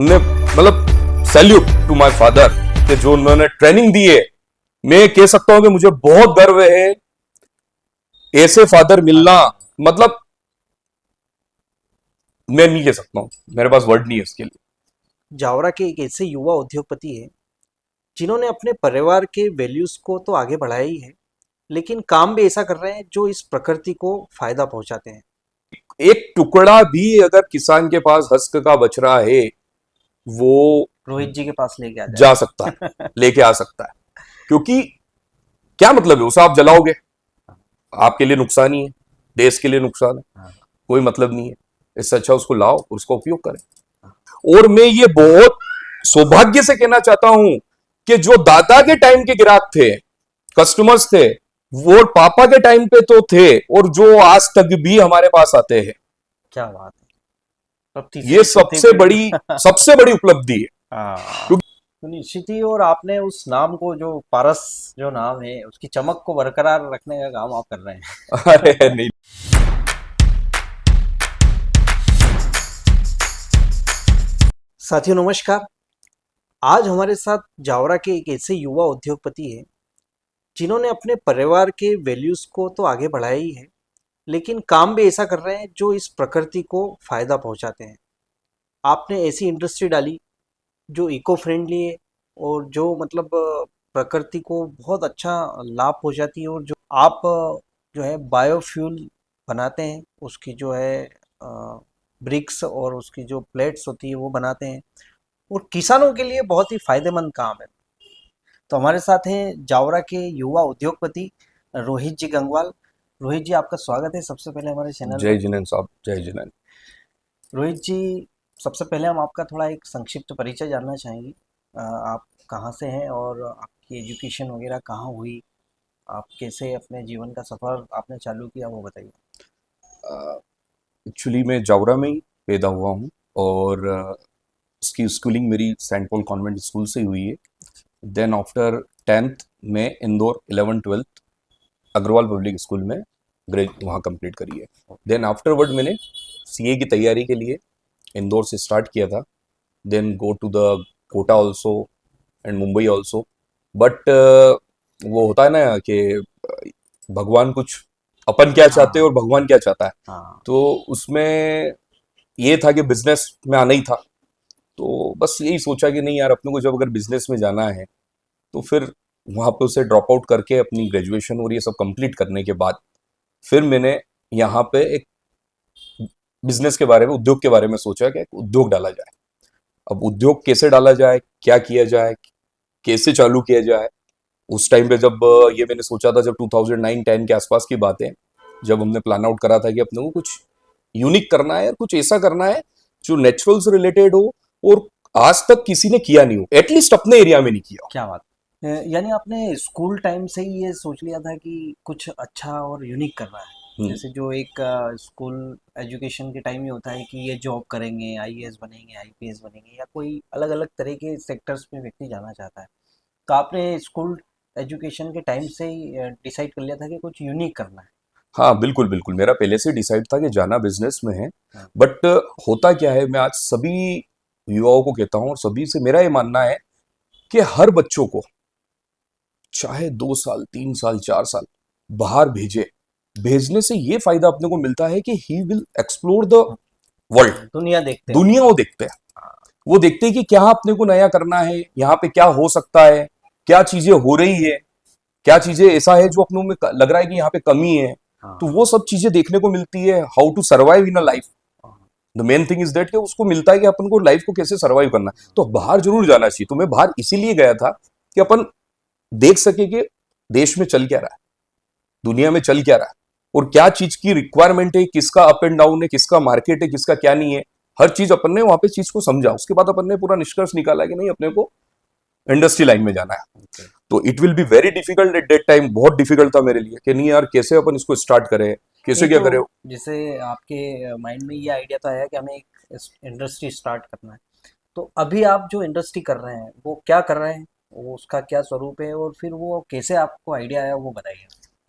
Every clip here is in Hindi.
ने मतलब सैल्यूट टू माय फादर कि जो उन्होंने ट्रेनिंग दी है। मैं कह सकता हूं कि मुझे बहुत गर्व है ऐसे फादर मिलना। मतलब मैं नहीं कह सकता हूं, मेरे पास वर्ड नहीं है इसके लिए। जावरा के एक ऐसे युवा उद्योगपति हैं जिन्होंने अपने परिवार के वैल्यूज को तो आगे बढ़ाया ही है, लेकिन काम भी ऐसा कर रहे हैं जो इस प्रकृति को फायदा पहुंचाते हैं। एक टुकड़ा भी अगर किसान के पास हस्क का बच रहा है, वो रोहित जी के पास लेके आ जा सकता है, जाए। लेके आ सकता है। क्योंकि क्या मतलब है, उसे आप जलाओगे, आपके लिए नुकसान ही है, देश के लिए नुकसान है, हाँ, कोई मतलब नहीं है। इससे अच्छा उसको लाओ और उसका उपयोग करें। और मैं ये बहुत सौभाग्य से कहना चाहता हूं कि जो दादा के टाइम के ग्राहक थे, कस्टमर्स थे, वो पापा के टाइम पे तो थे, और जो आज तक भी हमारे पास आते हैं। क्या बात है। अब ये तीसरी चौथी पीढ़ी। सबसे बड़ी उपलब्धि है। हाँ, क्योंकि तो निश्चित ही। और आपने उस नाम को, जो पारस जो नाम है, उसकी चमक को बरकरार रखने का काम आप कर रहे अरे हैं। नहीं। साथियों नमस्कार। आज हमारे साथ जावरा के एक ऐसे युवा उद्योगपति हैं जिन्होंने अपने परिवार के वैल्यूज को तो आगे बढ़ाया ही है, लेकिन काम भी ऐसा कर रहे हैं जो इस प्रकृति को फायदा पहुंचाते हैं। आपने ऐसी इंडस्ट्री डाली जो इको फ्रेंडली है और जो मतलब प्रकृति को बहुत अच्छा लाभ पहुंचाती है। और जो आप जो है बायोफ्यूल बनाते हैं, उसकी जो है ब्रिक्स और उसकी जो प्लेट्स होती है वो बनाते हैं, और किसानों के लिए बहुत ही फायदेमंद काम है। तो हमारे साथ हैं जावरा के युवा उद्योगपति रोहित जी गंगवाल। रोहित जी, आपका स्वागत है सबसे पहले हमारे चैनल में। जय जिनेन साहब, जय जिनेन। रोहित जी, सबसे पहले हम आपका थोड़ा एक संक्षिप्त परिचय जानना चाहेंगे। आप कहाँ से हैं और आपकी एजुकेशन वगैरह कहाँ हुई, आप कैसे अपने जीवन का सफ़र आपने चालू किया, वो बताइए। एक्चुअली मैं जावरा में ही पैदा हुआ हूँ, और उसकी स्कूलिंग मेरी सेंट पॉल कॉन्वेंट स्कूल से ही हुई है। देन आफ्टर 10th में Indore 11th-12th Agrawal public school में ग्रेड वहाँ कंप्लीट करी है। देन आफ्टरवर्ड मैंने सीए की तैयारी के लिए इंदौर से स्टार्ट किया था। Then go to the Kota also and Mumbai also. But वो होता है ना कि भगवान कुछ, अपन क्या चाहते हैं और हाँ भगवान क्या चाहता है। हाँ। तो उसमें ये था कि बिजनेस में आना ही था। तो बस यही सोचा कि नहीं यार, अपने को जब अगर बिजनेस में जाना है तो फिर वहाँ पे उसे ड्रॉप आउट करके अपनी ग्रेजुएशन और ये सब कंप्लीट करने के बाद फिर मैंने यहाँ पे एक बिजनेस के बारे में, उद्योग के बारे में सोचा कि एक उद्योग डाला जाए। अब उद्योग कैसे डाला जाए, क्या किया जाए, कैसे चालू किया जाए। उस टाइम पे जब ये मैंने सोचा था, जब 2009-10 के आसपास की बात है, जब हमने प्लान आउट करा था कि अपने को कुछ यूनिक करना है, कुछ ऐसा करना है जो नेचुरल से रिलेटेड हो और आज तक किसी ने किया नहीं हो, एटलीस्ट अपने एरिया में नहीं किया क्या बात। यानी आपने स्कूल टाइम से ही ये सोच लिया था कि कुछ अच्छा और यूनिक करना है। हो। जैसे जो एक स्कूल एजुकेशन के टाइम ही होता है कि ये जॉब करेंगे, आईएएस बनेंगे, आईपीएस बनेंगे, या कोई अलग अलग तरह के सेक्टर्स में व्यक्ति जाना चाहता है। तो आपने स्कूल एजुकेशन के टाइम से ही डिसाइड कर लिया था कि कुछ यूनिक करना है। हाँ, बिल्कुल बिल्कुल, मेरा पहले से डिसाइड था कि जाना बिजनेस में है। हाँ, बट होता क्या है, मैं आज सभी युवाओं को कहता हूँ और सभी से मेरा ये मानना है कि हर बच्चों को चाहे 2 साल, 3 साल, 4 साल बाहर भेजे। भेजने से ये फायदा अपने को मिलता है कि he will explore the world. दुनिया देखते हैं वो। दुनिया वो देखते हैं। वो देखते हैं कि क्या अपने को नया करना है, यहाँ पे क्या हो सकता है, क्या चीजें हो रही है, क्या चीजें ऐसा है जो अपनों में लग रहा है कि यहाँ पे कमी है। तो हाँ वो सब चीजें देखने को मिलती है, how to survive in a life. हाँ। The main thing is that कि उसको मिलता है कि अपन को लाइफ को कैसे सर्वाइव करना है। तो बाहर जरूर जाना चाहिए। तो मैं बाहर इसीलिए गया था कि अपन देख सके कि देश में चल क्या रहा है, दुनिया में चल क्या रहा है, और क्या चीज की रिक्वायरमेंट है, किसका अप एंड डाउन है, किसका मार्केट है, किसका क्या नहीं है। हर चीज अपन ने वहां पे चीज को समझा। उसके बाद अपन ने पूरा निष्कर्ष निकाला कि नहीं, अपने को इंडस्ट्री लाइन में जाना है। ओके। तो it will be very difficult at that time. बहुत डिफिकल्ट था मेरे लिए कि नहीं यार, कैसे अपन इसको स्टार्ट करें, कैसे नहीं, क्या तो करें। जैसे आपके माइंड में ये आइडिया तो आया कि हमें एक इंडस्ट्री स्टार्ट करना है, तो अभी आप जो इंडस्ट्री कर रहे हैं वो क्या कर रहे हैं, वो उसका क्या स्वरूप है, और फिर वो कैसे आपको आइडिया आया वो बताइए।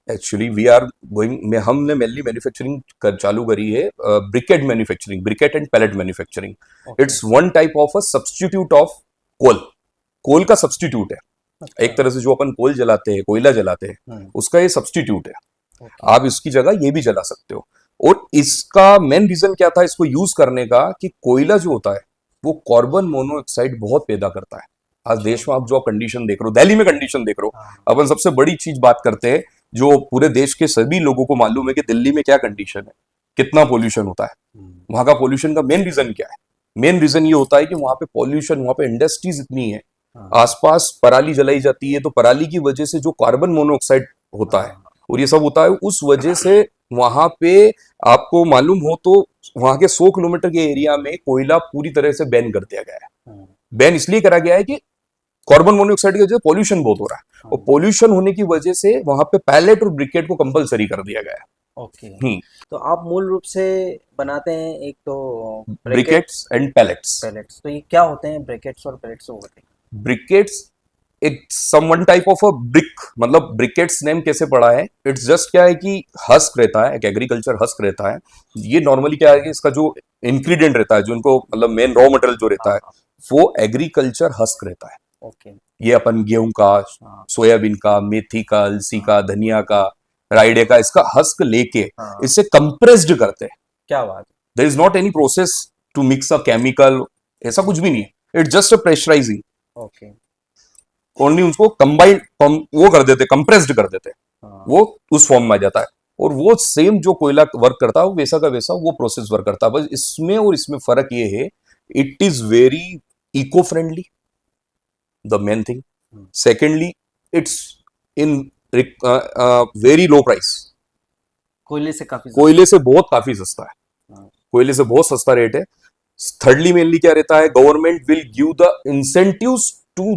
एक्चुअली वी आर गोइंग में हमने मेनली मैन्युफैक्चरिंग चालू करी है briquette manufacturing, briquette and pellet manufacturing. Okay. It's one type of a substitute of coal. Coal का सब्स्टिट्यूट है, अच्छा। एक तरह से जो अपन कोल जलाते हैं, कोयला जलाते हैं, हम्म। उसका ये सब्स्टिट्यूट है। ओके। आप इसकी जगह ये भी जला सकते हो। और इसका मेन रीजन क्या था इसको यूज करने का, कि कोयला जो होता है वो कार्बन मोनोऑक्साइड बहुत पैदा करता है। आज देश में आप जो कंडीशन देख रहे हो, दिल्ली में कंडीशन देख रहे हो, हाँ। अपन सबसे बड़ी चीज बात करते हैं जो पूरे देश के सभी लोगों को मालूम है कि दिल्ली में क्या कंडीशन है, कितना पोल्यूशन होता है। वहां का पोल्यूशन का मेन रीजन क्या है? मेन रीजन ये होता है कि वहां पे पॉल्यूशन, वहां पे इंडस्ट्रीज इतनी है, हाँ। आसपास पराली जलाई जाती है, तो पराली की वजह से जो कार्बन मोनोऑक्साइड होता है, हाँ। और ये सब होता है उस वजह से वहां पे, आपको मालूम हो तो, वहां के 100 किलोमीटर के एरिया में कोयला पूरी तरह से बैन कर दिया गया है। हाँ। बैन इसलिए करा गया है कि कार्बन मोनोऑक्साइड की वजह से पॉल्यूशन बहुत हो रहा है, और हाँ। पॉल्यूशन होने की वजह से वहां पे पैलेट और ब्रिकेट को कंपलसरी कर दिया गया है। ओके। हम्म। तो आप मूल रूप से बनाते हैं एक तो brackets, briquettes and pellets. Pellets. तो ये क्या होते हैं ब्रैकेट्स और पैलेट्स वो बताइए। ब्रिकेट्स एक some one type of a brick, मतलब ब्रिकेट्स नेम कैसे पड़ा है, इट्स जस्ट क्या है कि हस्क रहता है, एक एग्रीकल्चर हस्क रहता है। ये नॉर्मली क्या है कि इसका जो इंग्रेडिएंट रहता है, जो इनको मतलब मेन रॉ मटेरियल जो रहता हाँ। है, वो एग्रीकल्चर हस्क रहता है। ओके। ये अपन गेहूं का, हाँ। सोयाबीन का, मेथी का, अलसी हाँ। का, धनिया का, राइडे का, इसका हस्क लेके हाँ। इससे कंप्रेस्ड करते हैं। क्या बात है। There is not any process to mix a chemical, ऐसा कुछ भी नहीं है। It's just a pressurizing, okay. Only उसको कंबाइंड वो कर देते, कंप्रेस्ड कर देते, हाँ। वो उस फॉर्म में आ जाता है। और वो सेम जो कोयला वर्क करता है वो वैसा का वैसा वो प्रोसेस वर्क करता है। बस इसमें और इसमें फर्क ये है, it is very eco friendly, the main thing. Hmm. Secondly, it's in very low price. कोयले से काफी कोयले से बहुत काफी सस्ता है, हाँ। कोयले से बहुत सस्ता रेट है। थर्डली मेनली क्या रहता है, government will give the incentives to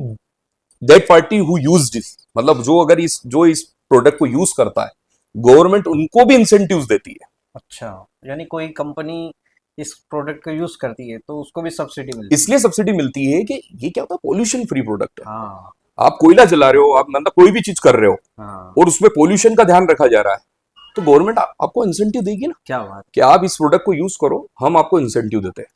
that party who use this, मतलब जो अगर इस प्रोडक्ट को यूज करता है, गवर्नमेंट उनको भी इंसेंटिव्स देती है। अच्छा, यानी कोई कंपनी इस प्रोडक्ट को यूज करती है तो उसको भी सब्सिडी मिलती इसलिए सब्सिडी मिलती है कि ये क्या होता है, पोल्यूशन फ्री प्रोडक्ट है। है। हाँ। आप कोयला जला रहे हो, आप मतलब कोई भी चीज कर रहे हो, हाँ। और उसमें पोल्यूशन का ध्यान रखा जा रहा है, तो गवर्नमेंट आपको इंसेंटिव देगी ना, क्या बात। कि आप इस प्रोडक्ट को यूज करो, हम आपको इंसेंटिव देते हैं।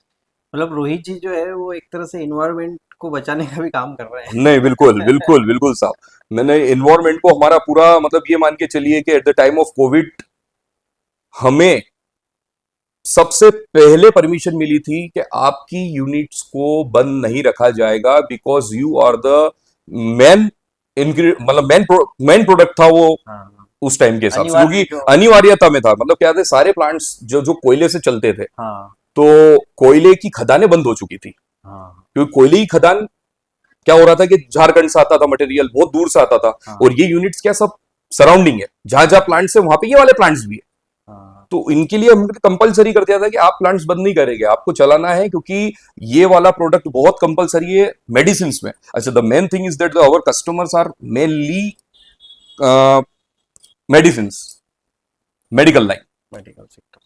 मतलब रोहित जी जो है वो एक तरह से इन्वायरमेंट को बचाने का भी काम कर रहे हैं। नहीं, बिल्कुल बिल्कुल बिल्कुल साहब। मैंने इन्वायरमेंट को हमारा पूरा मतलब ये मान के चलिए कि at the time of Covid हमें सबसे पहले परमिशन मिली थी कि आपकी यूनिट्स को बंद नहीं रखा जाएगा, because you are the main मतलब मेन प्रोडक्ट था वो हाँ। उस टाइम के हिसाब से, अनिवार्य क्योंकि जो। अनिवार्यता में था। मतलब क्या थे, सारे प्लांट्स जो कोयले से चलते थे, हाँ। तो कोयले की खदानें बंद हो चुकी थी, हाँ। क्योंकि कोयले की खदान क्या हो रहा था कि झारखंड से आता था मटेरियल, बहुत दूर से आता था, हाँ। और ये यूनिट्स क्या सब सराउंडिंग है, जहां जहां प्लांट्स है वहां पे ये वाले प्लांट्स भी है। हाँ। तो इनके लिए हमने कंपलसरी कर दिया था कि आप प्लांट्स बंद नहीं करेंगे, आपको चलाना है, क्योंकि ये वाला प्रोडक्ट बहुत कंपलसरी है मेडिसिन में। अच्छा, the main thing is that our customers are mainly medicine, medical line, medical sector,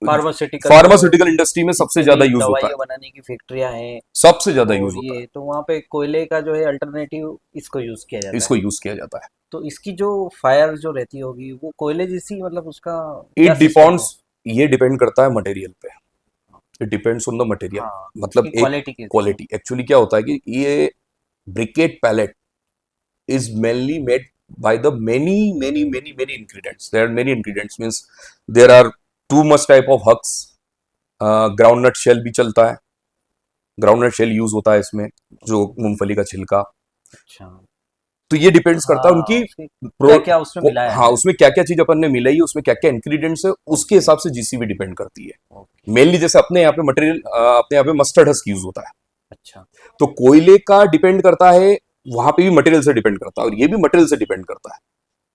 pharmaceutical जो फार्मास्यूटिकल इंडस्ट्री में सबसे जितनी ज्यादा भी यूज होता है, दवाइयाँ बनाने की फैक्ट्रियां हैं सबसे ज्यादा यूज और होता ये तो वहाँ पे कोयले का जो है अल्टरनेटिव इसको यूज किया है, जाता इसको है। यूज किया जाता है। तो इसकी जो फायर जो रहती होगी वो कोयले जैसी, मतलब उसका क्या इट सिस्टम है। डिपेंड्स, ये डिपेंड करता है मटेरियल पे, it depends on the material. हाँ, मतलब उसकी एक क्वालिटी कैसी है। क्वालिटी, एक्चुअली क्या होता है कि ये briquette pellet is mainly made by the many ingredients. There are many ingredients, means there are too much type of hucks. Groundnut shell भी चलता है, ग्राउंडनट शेल यूज होता है इसमें, जो मूंगफली का छिलका। अच्छा। तो ये डिपेंड्स करता है हाँ, उनकी उसकी क्या क्या उसमें मिलाया हाँ, है। उसमें क्या क्या चीज अपन ने मिलाई है, उसमें क्या क्या इंग्रेडिएंट्स है, उसके ओके। हिसाब से जीसीबी डिपेंड करती है। ओके। मेनली जैसे अपने यहाँ पे मटेरियल, अपने यहाँ पे मस्टर्ड हस्क यूज होता है, अच्छा। तो कोयले का डिपेंड करता है, वहां पे भी मटेरियल से डिपेंड करता है, और ये भी मटेरियल से डिपेंड करता है।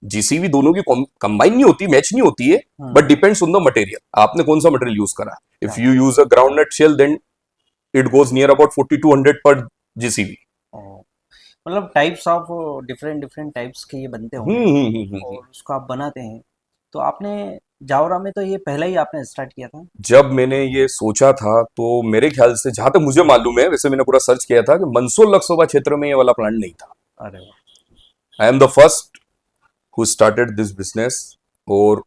जीसीबी दोनों की कंबाइन नहीं होती, मैच नहीं होती है, but depends on the material, आपने कौन सा मटेरियल यूज करा। If you use a groundnut shell, then it goes near about 4200 पर जीसीबी। मतलब types of different different types के ये बनते होंगे और उसको आप बनाते हैं। तो आपने जावरा में तो ये पहले ही आपने स्टार्ट किया था। जब मैंने ये सोचा था, तो मेरे ख्याल से, जहां तक मुझे मालूम है, वैसे मैंने पूरा सर्च किया था, कि मंदसौर लोकसभा क्षेत्र में ये वाला प्लांट नहीं था। अरे वाह। I am the first who started this business, और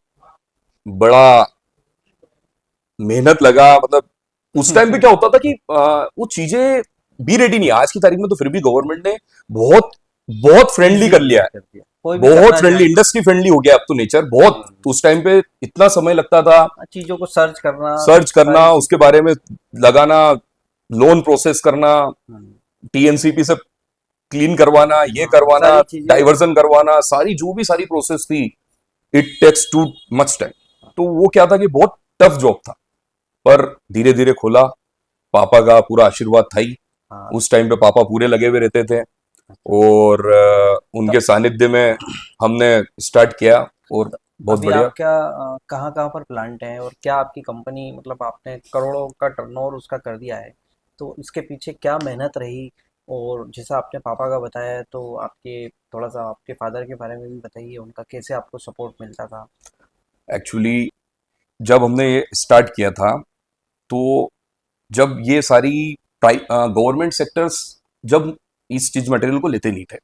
बड़ा मेहनत लगा। मतलब उस टाइम पे क्या होता था कि वो चीजें भी रेडी नहीं है। आज की तारीख में तो फिर भी गवर्नमेंट ने बहुत बहुत फ्रेंडली इजी कर लिया है, कर दिया, कोई भी बहुत करना फ्रेंडली, चाहे तो। इंडस्ट्री फ्रेंडली हो गया अब तो नेचर बहुत। उस टाइम पे इतना समय लगता था चीजों को सर्च करना, सर्च करना, सारी उसके चीजें। बारे में लगाना, लोन प्रोसेस करना, हम्म, टीएनसीपी से क्लीन करवाना, ये हाँ, करवाना, सारी चीजें। डाइवर्जन करवाना, सारी जो भी सारी प्रोसेस थी, it takes too much time. तो वो क्या था कि बहुत टफ जॉब था, पर धीरे धीरे खुला। पापा का पूरा आशीर्वाद था ही। हाँ, उस टाइम पे पापा पूरे लगे हुए रहते थे, अच्छा। और तो, उनके सानिध्य में हमने स्टार्ट किया, और तो बहुत अभी बढ़िया। आपका कहाँ कहाँ पर प्लांट है, और क्या आपकी कंपनी, मतलब आपने करोड़ों का टर्नओवर उसका कर दिया है, तो इसके पीछे क्या मेहनत रही? और जैसा आपने पापा का बताया है, तो आपके थोड़ा सा आपके फादर के बारे में भी बताइए, उनका कैसे आपको सपोर्ट मिलता था? एक्चुअली जब हमने ये स्टार्ट किया था, तो जब ये सारी गवर्नमेंट सेक्टर्स जब इस चीज मटेरियल को लेते नहीं थे,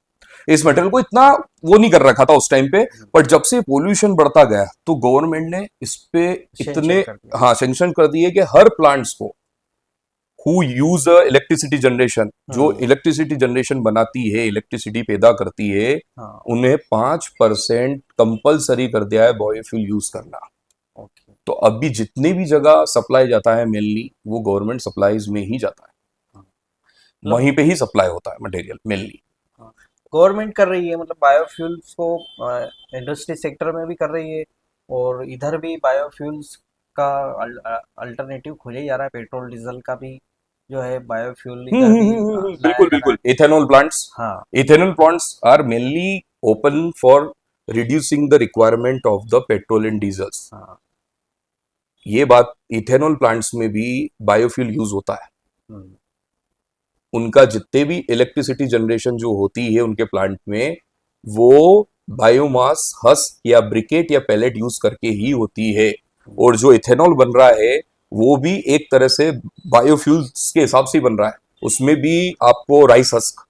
इस मटेरियल को इतना वो नहीं कर रखा था उस टाइम पे। बट जब से पोल्यूशन बढ़ता गया, तो गवर्नमेंट ने इस पे इतने, सेंशन कर दिया। हाँ, सेंक्शन कर दिए कि हर प्लांट्स को हु यूज इलेक्ट्रिसिटी जनरेशन, जो हम्म। इलेक्ट्रिसिटी जनरेशन बनाती है, इलेक्ट्रिसिटी पैदा करती है, हाँ। उन्हें 5% कंपलसरी कर दिया है बायोफ्यूल यूज करना। ओके। तो अभी जितने भी जगह सप्लाई जाता है मेनली, वो गवर्नमेंट सप्लाईज में ही जाता है, हाँ, मतलब वहीं पे ही सप्लाई होता है मटेरियल मेनली। गवर्नमेंट कर रही है, मतलब बायोफ्यूल्स को इंडस्ट्री सेक्टर में भी कर रही है, और इधर भी बायोफ्यूल्स का अल्टरनेटिव खोले जा रहा है, पेट्रोल डीजल का भी जो है बायोफ्यूल इधर भी लाया बिल्कुल जा रहा है। बिल्कुल, इथेनॉल प्लांट्स, हाँ। Ethanol plants are mainly open for reducing the requirement of the petrol and diesels. हाँ। ये बात, इथेनॉल प्लांट्स में भी बायोफ्यूल यूज होता है। हम्म, उनका जितने भी इलेक्ट्रिसिटी जनरेशन जो होती है उनके प्लांट में, वो बायोमास हस्क या ब्रिकेट या पैलेट यूज करके ही होती है। हम्म, और जो इथेनॉल बन रहा है, वो भी एक तरह से बायोफ्यूल्स के हिसाब से ही बन रहा है। उसमें भी आपको राइस हस्क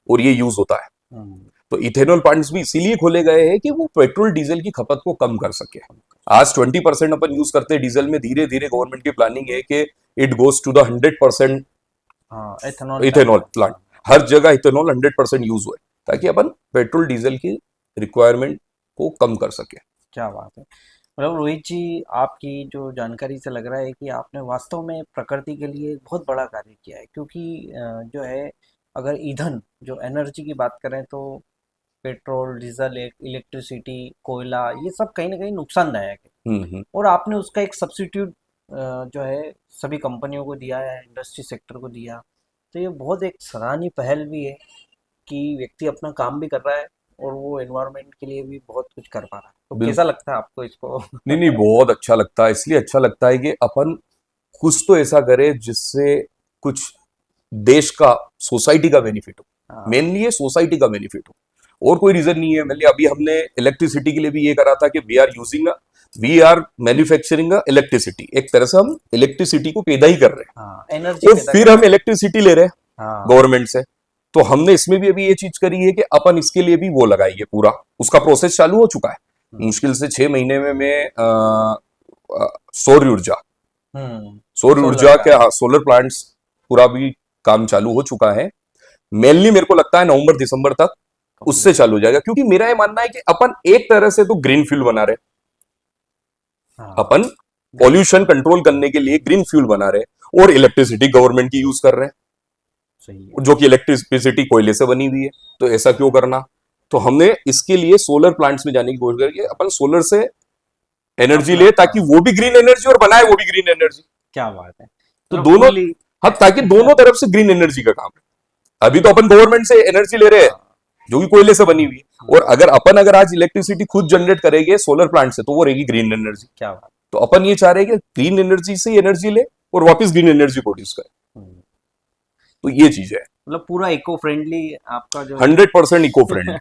और ये यूज होता है। हम्म, तो इथेनॉल प्लांट्स भी इसीलिए खोले गए हैं कि वो पेट्रोल डीजल की खपत को कम कर सके। आज 20% अपन यूज करते हैं डीजल में, धीरे धीरे गवर्नमेंट की प्लानिंग है कि इट गोज टू द 100% हाँ, एथेनॉल टाइप इथेनॉल का। प्लांट। हाँ, हर जगह इथेनॉल 100% यूज हुए, ताकि अपन पेट्रोल डीजल की रिक्वायरमेंट को कम कर सके। क्या बात है। मतलब रोहित जी, आपकी जो जानकारी से लग रहा है कि आपने वास्तव में प्रकृति के लिए एक बहुत बड़ा कार्य किया है, क्योंकि जो है, अगर ईंधन, जो एनर्जी की बात करें, तो पेट्रोल, डीजल, इलेक्ट्रिसिटी, कोयला, ये सब कहीं ना कहीं नुकसानदायक है, हम्म। और आपने उसका एक सब्स्टिट्यूट जो है सभी कंपनियों को दिया है, इंडस्ट्री सेक्टर को दिया। तो ये बहुत एक सराहनीय पहल भी है कि व्यक्ति अपना काम भी कर रहा है, और वो एनवायरनमेंट के लिए भी बहुत कुछ कर पा रहा है। तो कैसा बिल्कुल। लगता है आपको इसको? नहीं नहीं, बहुत अच्छा लगता है। इसलिए अच्छा लगता है कि अपन कुछ तो ऐसा करे जिससे कुछ देश का, सोसाइटी का बेनिफिट हो। हाँ। मेनली ये सोसाइटी का बेनिफिट हो, और कोई रीजन नहीं है। मेनली अभी हमने इलेक्ट्रिसिटी के लिए भी ये करा था कि वी आर मैन्युफैक्चरिंग इलेक्ट्रिसिटी। एक तरह से हम इलेक्ट्रिसिटी को पैदा ही कर रहे हाँ, एनर्जी हैं, और पैदा फिर कर हम रहे हैं। इलेक्ट्रिसिटी ले रहे हैं हाँ। गवर्नमेंट से। तो हमने इसमें भी अभी ये चीज करी है कि अपन इसके लिए भी वो लगाएंगे, पूरा उसका प्रोसेस चालू हो चुका है। हम्म। मुश्किल से 6 महीने में मैं सौर ऊर्जा, सौर सोलर ऊर्जा के, प्लांट। हाँ, सोलर प्लांट्स पूरा भी काम चालू हो चुका है। मेनली मेरे को लगता है नवंबर दिसंबर तक उससे कंप्लीट। चालू हो जाएगा, क्योंकि मेरा ये मानना है कि अपन एक तरह से तो ग्रीन फ्यूल बना रहे, हाँ। अपन ग्रीन। पॉल्यूशन कंट्रोल करने के लिए ग्रीन फ्यूल बना रहे, और इलेक्ट्रिसिटी गवर्नमेंट की यूज कर रहे सही है। हैं, जो कि इलेक्ट्रिसिटी कोयले से बनी हुई है। तो ऐसा क्यों करना? तो हमने इसके लिए सोलर प्लांट्स में जाने की कोशिश करी है, अपन सोलर से एनर्जी अपना। ले, ताकि हाँ। वो भी ग्रीन एनर्जी और बनाए वो भी ग्रीन एनर्जी। क्या बात है, तो मतलब दोनों, फुल्ली। हाँ, ताकि दोनों तरफ से ग्रीन एनर्जी का काम है। अभी तो अपन गवर्नमेंट से एनर्जी ले रहे हैं, हाँ। जो कि कोयले से बनी हुई है, हम्म, और अगर आज इलेक्ट्रिसिटी खुद जनरेट करेंगे सोलर प्लांट से, तो वो रहेगी ग्रीन एनर्जी। क्या बात। तो अपन ये चाह रहे हैं कि ग्रीन एनर्जी से एनर्जी ले और वापस ग्रीन एनर्जी प्रोड्यूस करे। हम्म, तो ये चीज है, मतलब पूरा इको फ्रेंडली आपका जो है। 100% इको फ्रेंडली।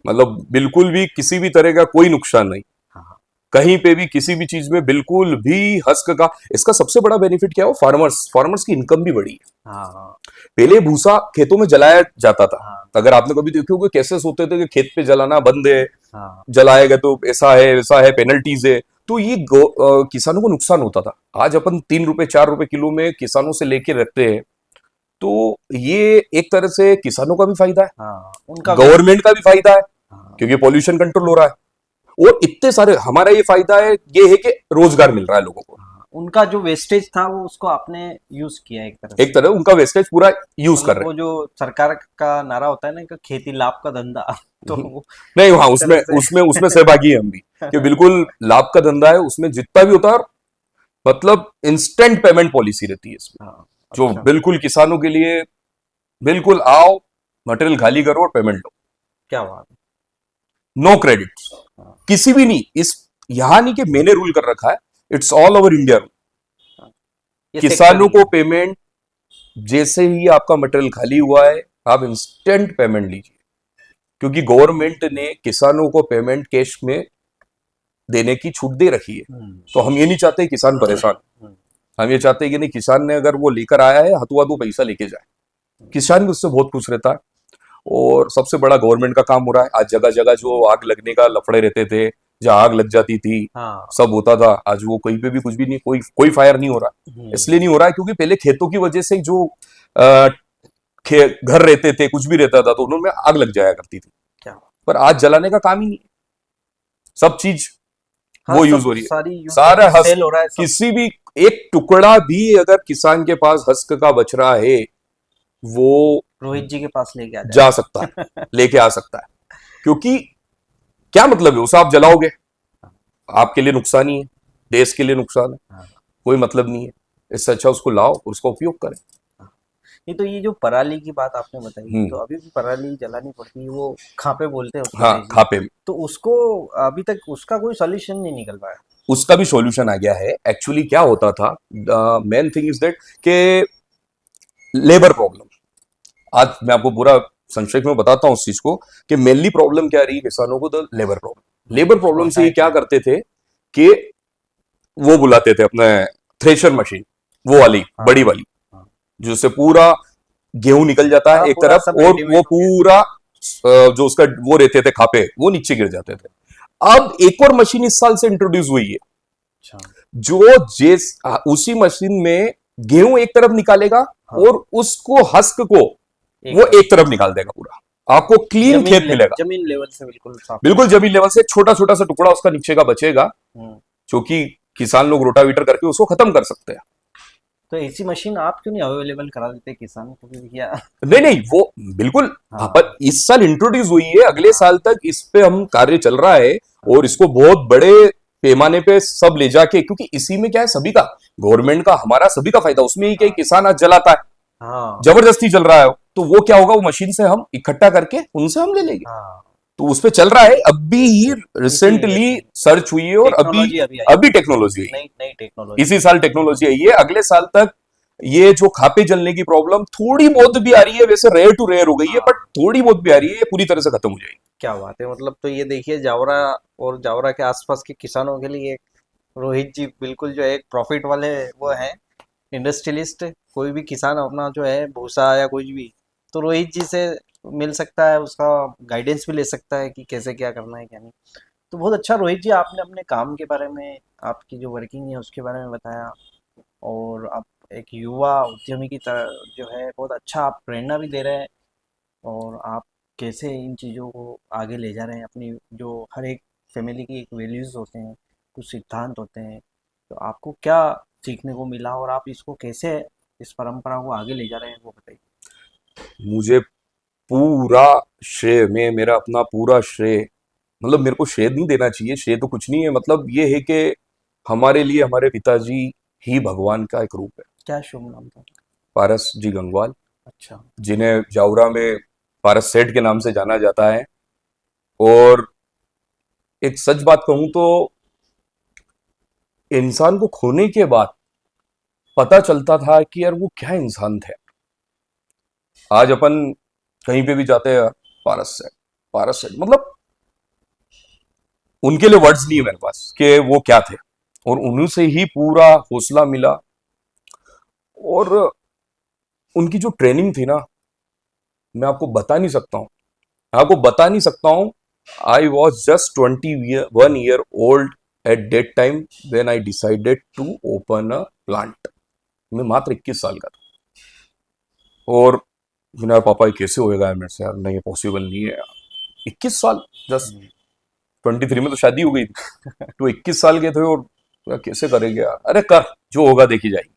मतलब बिल्कुल भी किसी भी तरह का कोई नुकसान नहीं। हाँ। कहीं पे भी किसी भी चीज में बिल्कुल भी हस्क का, इसका सबसे बड़ा बेनिफिट क्या हो, फार्मर्स फार्मर्स की इनकम भी बढ़ी है। हाँ हाँ पहले भूसा खेतों में जलाया जाता था। हाँ अगर आपने कभी देखी होगी केसेस होते थे कि खेत पे जलाना बंद है, हाँ जलाएगा तो ऐसा है वैसा है, पेनल्टीज है, तो ये किसानों को नुकसान होता था। आज अपन 3 रुपए 4 रुपए किलो में किसानों से लेके रखते हैं, तो ये एक तरह से किसानों का भी फायदा है, हाँ, उनका वेस्ट। गवर्नमेंट का भी फायदा है, हाँ क्योंकि पॉल्यूशन कंट्रोल हो रहा है, और इतने सारे हमारा ये फायदा है, ये है कि रोजगार मिल रहा है लोगों को। हाँ, उनका जो वेस्टेज था वो उसको आपने यूज किया एक तरह एक से। तरह उनका वेस्टेज पूरा यूज कर मतलब रहे वो जो सरकार का नारा होता है ना कि खेती लाभ का धंधा तो हैं। वो नहीं, हाँ, एक उसमें तरह से उसमें उसमें सहभागी हैं हम भी, कि बिल्कुल लाभ का धंधा है, उसमें जितना भी होता है, और मतलब इंस्टेंट पेमेंट पॉलिसी रहती है इसमें, हाँ जो अच्छा बिल्कुल किसानों के लिए, बिल्कुल आओ, मटेरियल खाली करो और पेमेंट लो, क्या बात है। नो क्रेडिट, हाँ किसी भी नहीं, इस यहां नहीं कि मैंने रूल कर रखा है, it's all over India rule. हाँ, ये सेक्टर किसानों ही को है। पेमेंट, जैसे ही आपका मटेरियल खाली हुआ है, आप इंस्टेंट पेमेंट लीजिए, क्योंकि गवर्नमेंट ने किसानों को पेमेंट कैश में देने की छूट दे रखी है। हम्म तो हम ये नहीं चाहते किसान परेशान, हम्म, हम ये चाहते हैं कि नहीं, किसान ने अगर वो लेकर आया है हथुआ तो पैसा लेके जाए, किसान भी उससे बहुत खुश रहता है। और सबसे बड़ा गवर्नमेंट का काम हो रहा है। आज जगह जगह जो आग लगने का लफड़े रहते थे, जहां आग लग जाती थी, हाँ सब होता था, आज वो कहीं पे भी कुछ भी नहीं, कोई कोई फायर नहीं हो रहा। हम्म, इसलिए नहीं हो रहा है क्योंकि पहले खेतों की वजह से जो घर रहते थे, कुछ भी रहता था, तो उनमें आग लग जाया करती थी। क्या बात। पर आज जलाने का काम ही नहीं है, सब चीज हाँ वो यूज सब हो रही है, सारी यूज हो रही सारा है, हस्क, सेल हो रहा है सब। किसी भी एक टुकड़ा भी अगर किसान के पास हस्क का बच रहा है, वो रोहित जी के पास लेके आ जा सकता जाएगा है, लेके आ सकता है, क्योंकि क्या मतलब है, उसे आप जलाओगे, आपके लिए नुकसान ही है, देश के लिए नुकसान है, हाँ कोई मतलब नहीं है। इससे अच्छा उसको लाओ, उसका उपयोग करें। हाँ। नहीं तो ये जो पराली की बात आपने बताई तो हम्म। अभी भी पराली जलानी पड़ती है, वो खापे बोलते हैं उसको हाँ, देसी। खापे में तो उसको अभी तक उसका कोई सॉल्यूशन नहीं निकल पाया। उसका भी सॉल्यूशन आ गया है। एक्चुअली क्या होता था, मेन थिंग इज दैट के लेबर प्रॉब्लम, आज मैं आपको पूरा संक्षेप में बताता हूँ उस चीज को, कि मेनली प्रॉब्लम क्या रही किसानों को, तो लेबर प्रॉब्लम, हाँ लेबर उसको प्रॉब्लम से ये हटाए क्या कैसे। करते थे कि वो बुलाते थे अपने थ्रेशर मशीन, वो हाँ वाली हाँ बड़ी वाली, हाँ जिससे पूरा गेहूं निकल जाता हाँ है एक पूरा तरफ, सब और वो रेडीमेड हो गया। पूरा जो उसका वो रहते थे खापे, वो नीचे गिर जाते थे। अब एक और मशीन इस साल से इंट्रोड्यूस हुई है, अच्छा जो जिस उसी मशीन में गेहूं एक तरफ निकालेगा, हाँ और उसको हस्क को एक वो तरफ एक तरफ निकाल देगा, पूरा आपको क्लीन खेत मिलेगा, जमीन लेवल से बिल्कुल साफ बिल्कुल करेगा। जमीन लेवल से। छोटा छोटा सा टुकड़ा उसका नीचे का बचेगा, हम्म। जो कि किसान लोग रोटावीटर करके उसको खत्म कर सकते हैं। तो ऐसी मशीन आप क्यों नहीं अवेलेबल करा देते किसानों को भी भैया। नहीं नहीं, वो बिल्कुल, हाँ इस साल इंट्रोड्यूस हुई है, अगले हाँ साल तक इस पे हम कार्य चल रहा है, और हाँ इसको बहुत बड़े पैमाने पे सब ले जाके, क्योंकि इसी में क्या है, सभी का, गवर्नमेंट का, हमारा, सभी का फायदा उसमें ही, क्या है, हाँ किसान आज जलाता है, हाँ जबरदस्ती चल रहा है, तो वो क्या होगा, वो मशीन से हम इकट्ठा करके उनसे हम ले लेंगे। हाँ तो उस पे चल रहा है, अभी ही इसी वजह रिसेंटली से सर्च हुई है, और अभी टेक्नोलॉजी अभी आई अभी है। टेक्नोलॉजी आई है, नई नई टेक्नोलॉजी इसी आई साल टेक्नोलॉजी आई है, अगले साल तक ये जो खापे जलने की प्रॉब्लम थोड़ी बहुत भी आ रही है, वैसे रेयर टू रेयर हो गई है, हाँ बट थोड़ी बहुत भी आ रही है, ये पूरी तरह से खत्म हो जाएगी। क्या बात है। मतलब तो ये देखिए जावरा और जावरा के आसपास के किसानों के लिए रोहित जी बिल्कुल जो है एक प्रॉफिट वाले वो है इंडस्ट्रियलिस्ट। कोई भी किसान अपना जो है भूसा या कुछ भी तो रोहित जी से मिल सकता है, उसका गाइडेंस भी ले सकता है कि कैसे क्या करना है क्या नहीं। तो बहुत अच्छा रोहित जी, आपने अपने काम के बारे में, आपकी जो वर्किंग है उसके बारे में बताया, और आप एक युवा उद्यमी की तरह जो है बहुत अच्छा आप प्रेरणा भी दे रहे हैं, और आप कैसे इन चीज़ों को आगे ले जा रहे हैं अपनी, जो हर एक फैमिली की एक वैल्यूज़ होते हैं, कुछ सिद्धांत होते हैं। तो आपको क्या सीखने को मिला और आप इसको कैसे, इस परंपरा को आगे ले जा रहे हैं वो बताइए। मुझे पूरा श्रेय, मैं मेरा अपना पूरा श्रेय, मतलब मेरे को श्रेय नहीं देना चाहिए, श्रेय तो कुछ नहीं है, मतलब ये है कि हमारे लिए हमारे पिताजी ही भगवान का एक रूप है, क्या शुभ नाम था। पारस जी गंगवाल, अच्छा। जिन्हें जावरा में पारस सेठ के नाम से जाना जाता है। और एक सच बात कहूं तो, इंसान को खोने के बाद पता चलता था कि यार वो क्या इंसान थे। आज अपन कहीं पे भी जाते हैं, पारस सेठ, पारस सेठ, मतलब उनके लिए वर्ड्स नहीं है मेरे पास कि वो क्या थे। और उन्हीं से ही पूरा हौसला मिला। और उनकी जो ट्रेनिंग थी ना, मैं आपको बता नहीं सकता हूँ, आपको बता नहीं सकता हूँ। I was just 21 year old at that time when I decided to open a plant. मैं मात्र 21 साल का था। और मैंने, यार पापा ये कैसे होएगा यार मेरे से, यार नहीं पॉसिबल नहीं है यार। 21 साल, जस्ट 23 में तो शादी हो गई थी। तो 21 साल के थे और यार कैसे करेंगे यार। अरे कर, जो होगा देखी जाएगी।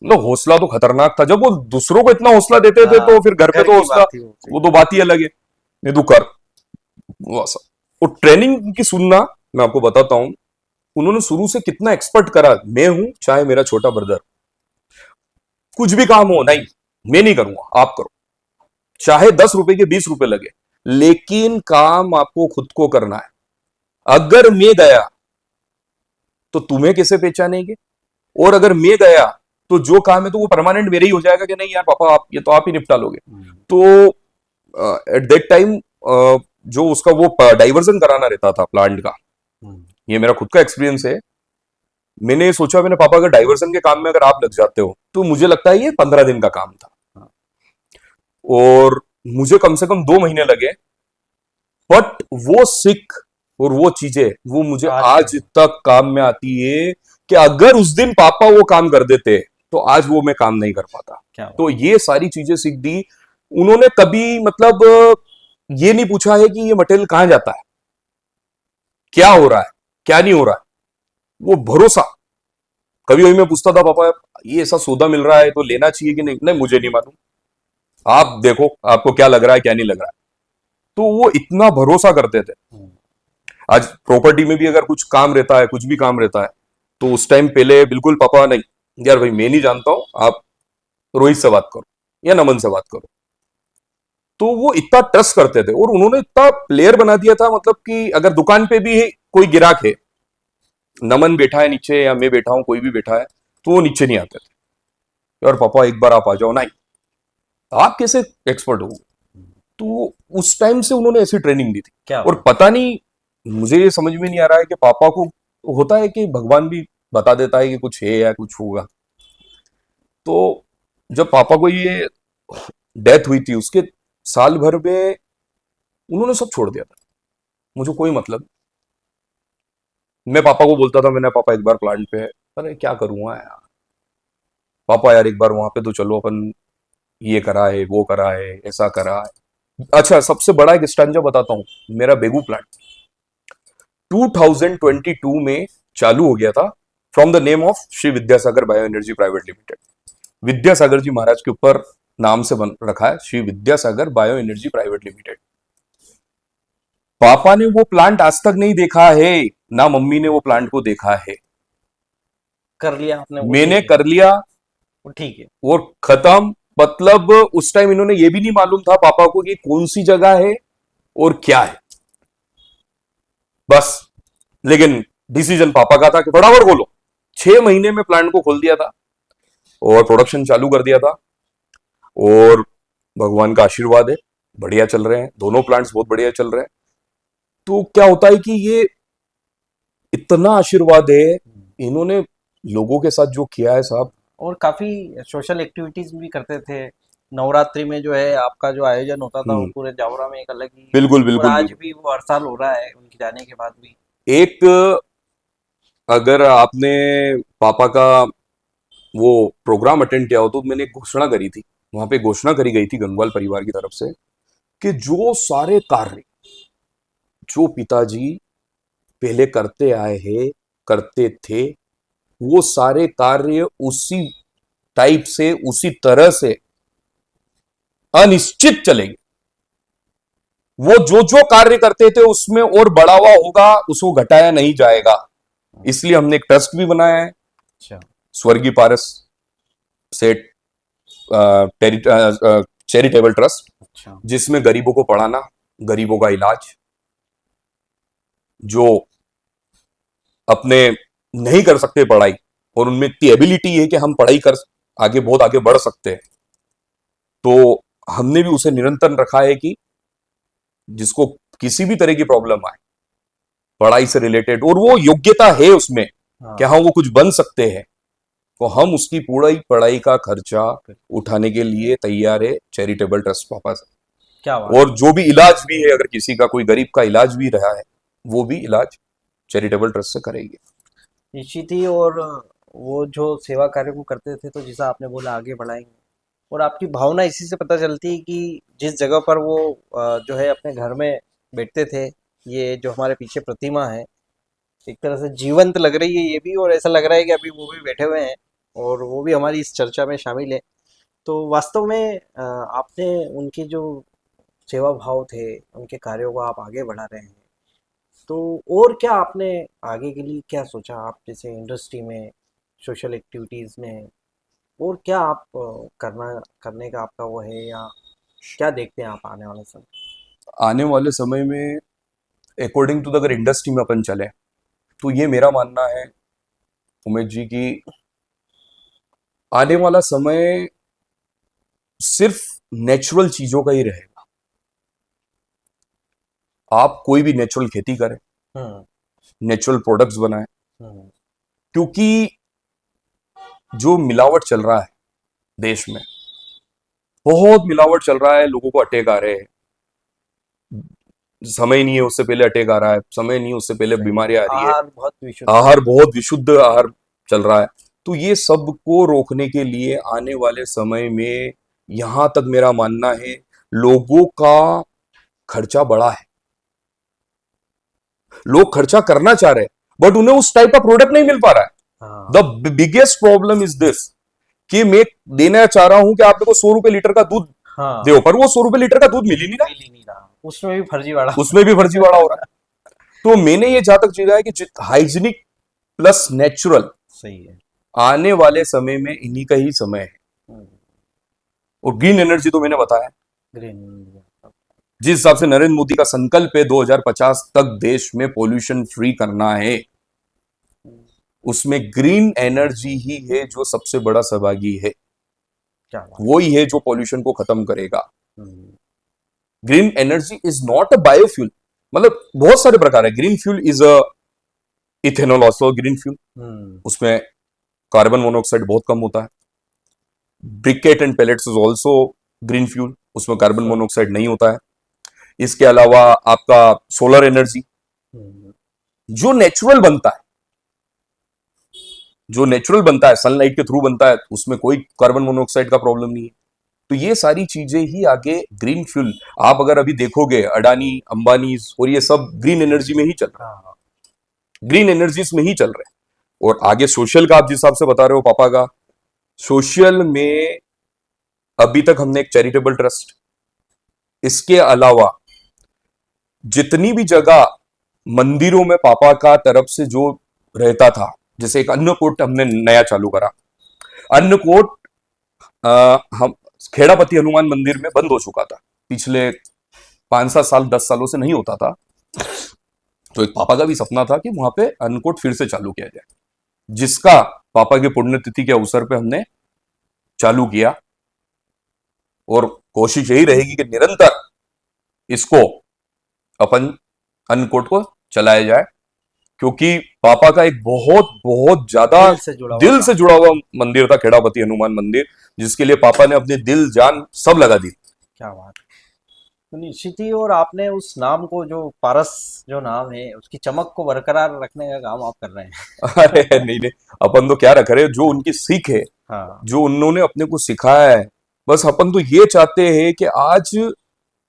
मतलब हौसला तो खतरनाक था। जब वो दूसरों को इतना हौसला देते थे हाँ, तो फिर घर पे घर तो की हौसला, बात ही वो वो थी। तो बात ही अलग है। नहीं तू कर, बस। और ट्रेनिंग की सुनना, मैं आपको बताता हूं, उन्होंने शुरू से कितना एक्सपर्ट करा। मैं हूं चाहे मेरा छोटा ब्रदर, कुछ भी काम हो, नहीं मैं नहीं करूंगा, आप करो। चाहे 10 रुपए के 20 रुपए लगे, लेकिन काम आपको खुद को करना है। अगर मैं गया तो तुम्हें कैसे पहचानेंगे, और अगर मैं गया तो जो काम है तो वो परमानेंट मेरे ही हो जाएगा कि नहीं यार पापा आप ये तो आप ही निपटा लोगे। तो एट दैट टाइम जो उसका वो डाइवर्जन कराना रहता था प्लांट का, ये मेरा खुद का एक्सपीरियंस है। मैंने सोचा, मैंने पापा अगर डाइवर्जन के काम में अगर आप लग जाते हो तो मुझे लगता है ये 15 दिन का काम था। और मुझे कम से कम 2 महीने लगे। बट वो सीख और वो चीजें वो मुझे आज आज तक तक काम में आती है कि अगर उस दिन पापा वो काम कर देते तो आज वो मैं काम नहीं कर पाता। क्या तो बात। ये सारी चीजें सीख दी। उन्होंने कभी मतलब ये नहीं पूछा है कि ये मटेरियल कहां जाता है, क्या हो रहा है, क्या नहीं हो रहा है। वो भरोसा। कभी कभी मैं पूछता था, पापा ये ऐसा सौदा मिल रहा है तो लेना चाहिए कि नहीं, नहीं मुझे नहीं मालूम, आप देखो आपको क्या लग रहा है क्या नहीं लग रहा है। तो वो इतना भरोसा करते थे। आज प्रॉपर्टी में भी अगर कुछ काम रहता है, कुछ भी काम रहता है, तो उस टाइम पहले बिल्कुल पापा नहीं, यार भाई मैं नहीं जानता हूं, आप रोहित से बात करो या नमन से बात करो। तो वो इतना ट्रस्ट करते थे और उन्होंने इतना प्लेयर बना दिया था, मतलब कि अगर दुकान पे भी कोई गिराक है, नमन बैठा है नीचे या मैं बैठा हूं, कोई भी बैठा है, तो वो नीचे नहीं आते थे। यार पापा एक बार आप आ जाओ, नहीं आप कैसे एक्सपर्ट हो। तो उस टाइम से उन्होंने ऐसी ट्रेनिंग दी थी। क्या और बात। पता नहीं, मुझे ये समझ में नहीं आ रहा है कि पापा को होता है कि भगवान भी बता देता है कि कुछ है या कुछ होगा। तो जब पापा को ये डेथ हुई थी, उसके साल भर में उन्होंने सब छोड़ दिया था। मुझे कोई मतलब नहीं। मैं पापा को बोलता था, मैंने पापा एक बार प्लांट पे है, अरे क्या करूंगा यार, पापा यार एक बार वहां पे तो चलो अपन, ये करा है वो करा है ऐसा करा है। अच्छा सबसे बड़ा एक स्टंजा बताता हूँ, मेरा बेगू प्लांट 2022 में चालू हो गया था, from the name of Shri Vidyasagar bio energy private limited. Vidyasagar ji Maharaj के ऊपर नाम से बन रखा है, Shri Vidyasagar bio energy private limited. पापा ने वो प्लांट आज तक नहीं देखा है, ना मम्मी ने वो प्लांट को देखा है। कर लिया आपने वो मैंने ठीक है। कर लिया वो ठीक है। और खत्म। मतलब उस टाइम इन्होंने ये भी नहीं मालूम था पापा को कि कौन सी जगह है और क्या है, बस। लेकिन डिसीजन पापा का था कि फटाफट खोलो। 6 महीने में प्लांट को खोल दिया था और प्रोडक्शन चालू कर दिया था। और भगवान का आशीर्वाद है, बढ़िया चल रहे हैं दोनों प्लांट्स, बहुत बढ़िया चल रहे हैं। तो क्या होता है कि ये इतना आशीर्वाद है, इन्होंने लोगों के साथ जो किया है साहब। और काफी सोशल एक्टिविटीज भी करते थे। नवरात्रि में जो है आपका जो आयोजन होता था वो पूरे जावरा में एक अलग ही। बिल्कुल और बिल्कुल आज बिल्कुल। भी वो हर साल हो रहा है उनके जाने के बाद भी। एक, अगर आपने पापा का वो प्रोग्राम अटेंड किया हो तो मैंने एक घोषणा करी थी, वहां पे घोषणा करी गई थी गंगवाल परिवार की तरफ से कि जो सारे कार्य जो पिताजी पहले करते आए हैं, करते थे, वो सारे कार्य उसी टाइप से उसी तरह से अनिश्चित चलेंगे। वो जो जो कार्य करते थे उसमें और बढ़ावा होगा, उसको घटाया नहीं जाएगा। इसलिए हमने एक ट्रस्ट भी बनाया है, अच्छा। स्वर्गीय पारस सेठ चैरिटेबल ट्रस्ट, अच्छा। जिसमें गरीबों को पढ़ाना, गरीबों का इलाज, जो अपने नहीं कर सकते पढ़ाई और उनमें इतनी एबिलिटी है कि हम पढ़ाई कर आगे बहुत आगे बढ़ सकते हैं, तो हमने भी उसे निरंतर रखा है कि जिसको किसी भी तरह की प्रॉब्लम आए पढ़ाई से रिलेटेड, और वो योग्यता है उसमें कि हाँ हाँ वो कुछ बन सकते हैं, तो हम उसकी पूरी पढ़ाई का खर्चा उठाने के लिए तैयार है चैरिटेबल ट्रस्ट पापा से। क्या बात और जो भी इलाज भी है, अगर किसी का कोई गरीब का इलाज भी रहा है, वो भी इलाज चैरिटेबल ट्रस्ट से करेंगे। निश्चित ही। और वो जो सेवा कार्य को करते थे तो जैसा आपने बोला आगे बढ़ाएंगे, और आपकी भावना इसी से पता चलती है कि जिस जगह पर वो जो है अपने घर में बैठते थे, ये जो हमारे पीछे प्रतिमा है एक तरह से जीवंत लग रही है ये भी, और ऐसा लग रहा है कि अभी वो भी बैठे हुए हैं और वो भी हमारी इस चर्चा में शामिल है। तो वास्तव में आपने उनके जो सेवा भाव थे, उनके कार्यों को आप आगे बढ़ा रहे हैं, तो और क्या आपने आगे के लिए क्या सोचा? आप जैसे इंडस्ट्री में, सोशल एक्टिविटीज़ में और क्या आप करने का आपका वो है, या क्या देखते हैं आप आने वाले समय? आने वाले समय में अकॉर्डिंग टू अगर इंडस्ट्री में अपन चले, तो ये मेरा मानना है उमेश जी की आने वाला समय सिर्फ नेचुरल चीजों का ही रहेगा। आप कोई भी नेचुरल खेती करें, हम्म नेचुरल प्रोडक्ट्स बनाएं, हम्म क्योंकि जो मिलावट चल रहा है देश में, बहुत मिलावट चल रहा है, लोगों को अटैक आ रहे हैं, समय नहीं है उससे पहले अटैक आ रहा है, समय नहीं है उससे पहले सही है। बीमारियां आ रही है, आहार बहुत विशुद्ध है। आहार बहुत विशुद्ध आहार चल रहा है। तो ये सब को रोकने के लिए आने वाले समय में, यहां तक मेरा मानना है, लोगों का खर्चा बढ़ा है, लोग खर्चा करना चाह रहे हैं, बट उन्हें उस टाइप का प्रोडक्ट नहीं मिल पा रहा है। हाँ the biggest problem is this कि मैं देना चाह रहा हूं कि आप मेरे को 100 रुपए लीटर का दूध हाँ, दो, पर वो 100 रुपए लीटर का दूध मिल ही नहीं रहा, मिल ही नहीं रहा, उसमें भी फर्जीवाड़ा। उसमें भी फर्जीवाड़ा हो रहा है। तो मैंने ये जहां तक चीजा है कि हाइजीनिक प्लस नेचुरल, सही है। आने वाले समय में इन्हीं का ही समय है। और ग्रीन एनर्जी तो मैंने बताया, ग्रीन। जिस हिसाब से नरेंद्र मोदी का संकल्प है 2050 तक देश में पोल्यूशन फ्री करना है, उसमें ग्रीन एनर्जी ही है जो सबसे बड़ा सहभागी है, क्या बात। वही है जो पोल्यूशन को खत्म करेगा। Hmm, green energy is not a biofuel, मतलब बहुत सारे प्रकार है। Green fuel is a ethanol, also green fuel, hmm, उसमें कार्बन मोनोऑक्साइड बहुत कम होता है। Briquette and pellets is also green fuel, उसमें कार्बन सही। मोनोऑक्साइड नहीं होता है। इसके अलावा आपका सोलर एनर्जी, हम्म, जो नेचुरल बनता है, जो नेचुरल बनता है, सनलाइट के थ्रू बनता है, उसमें कोई कार्बन मोनोऑक्साइड का प्रॉब्लम नहीं है। तो ये सारी चीजें ही आगे ग्रीन फ्यूल, आप अगर अभी देखोगे अडानी अंबानी और ये सब ग्रीन एनर्जी में ही चल रहा हाँ है, ग्रीन एनर्जीज में ही चल रहे हैं। और आगे सोशल का आप जिस हिसाब से बता रहे हो पापा का, सोशल में अभी तक हमने एक चैरिटेबल ट्रस्ट, इसके अलावा जितनी भी जगह मंदिरों में पापा का तरफ से जो रहता था, जैसे एक अन्नकूट हमने नया चालू करा। अन्नकूट हम खेड़ापति हनुमान मंदिर में बंद हो चुका था पिछले 5-7 साल, 10 सालों से नहीं होता था। तो एक पापा का भी सपना था कि वहां पे अन्नकूट फिर से चालू किया जाए, जिसका पापा की पुण्यतिथि के अवसर पे हमने चालू किया। और कोशिश यही रहेगी कि निरंतर इसको अपन अन्नकूट को चलाया जाए, क्योंकि पापा का एक बहुत बहुत ज्यादा दिल से जुड़ा हुआ दिल काम। से जुड़ा हुआ मंदिर था खेड़ापति हनुमान मंदिर, जिसके लिए पापा ने अपने दिल जान सब लगा दी। क्या बात। तो निश्चित ही। और आपने उस नाम को, जो पारस जो नाम है, उसकी चमक को बरकरार रखने का काम आप कर रहे अरे हैं। नहीं नहीं, अपन तो क्या रख रहे हैं, जो उनकी सीख है, हाँ जो उन्होंने अपने को सिखाया है, बस अपन तो ये चाहते हैं कि आज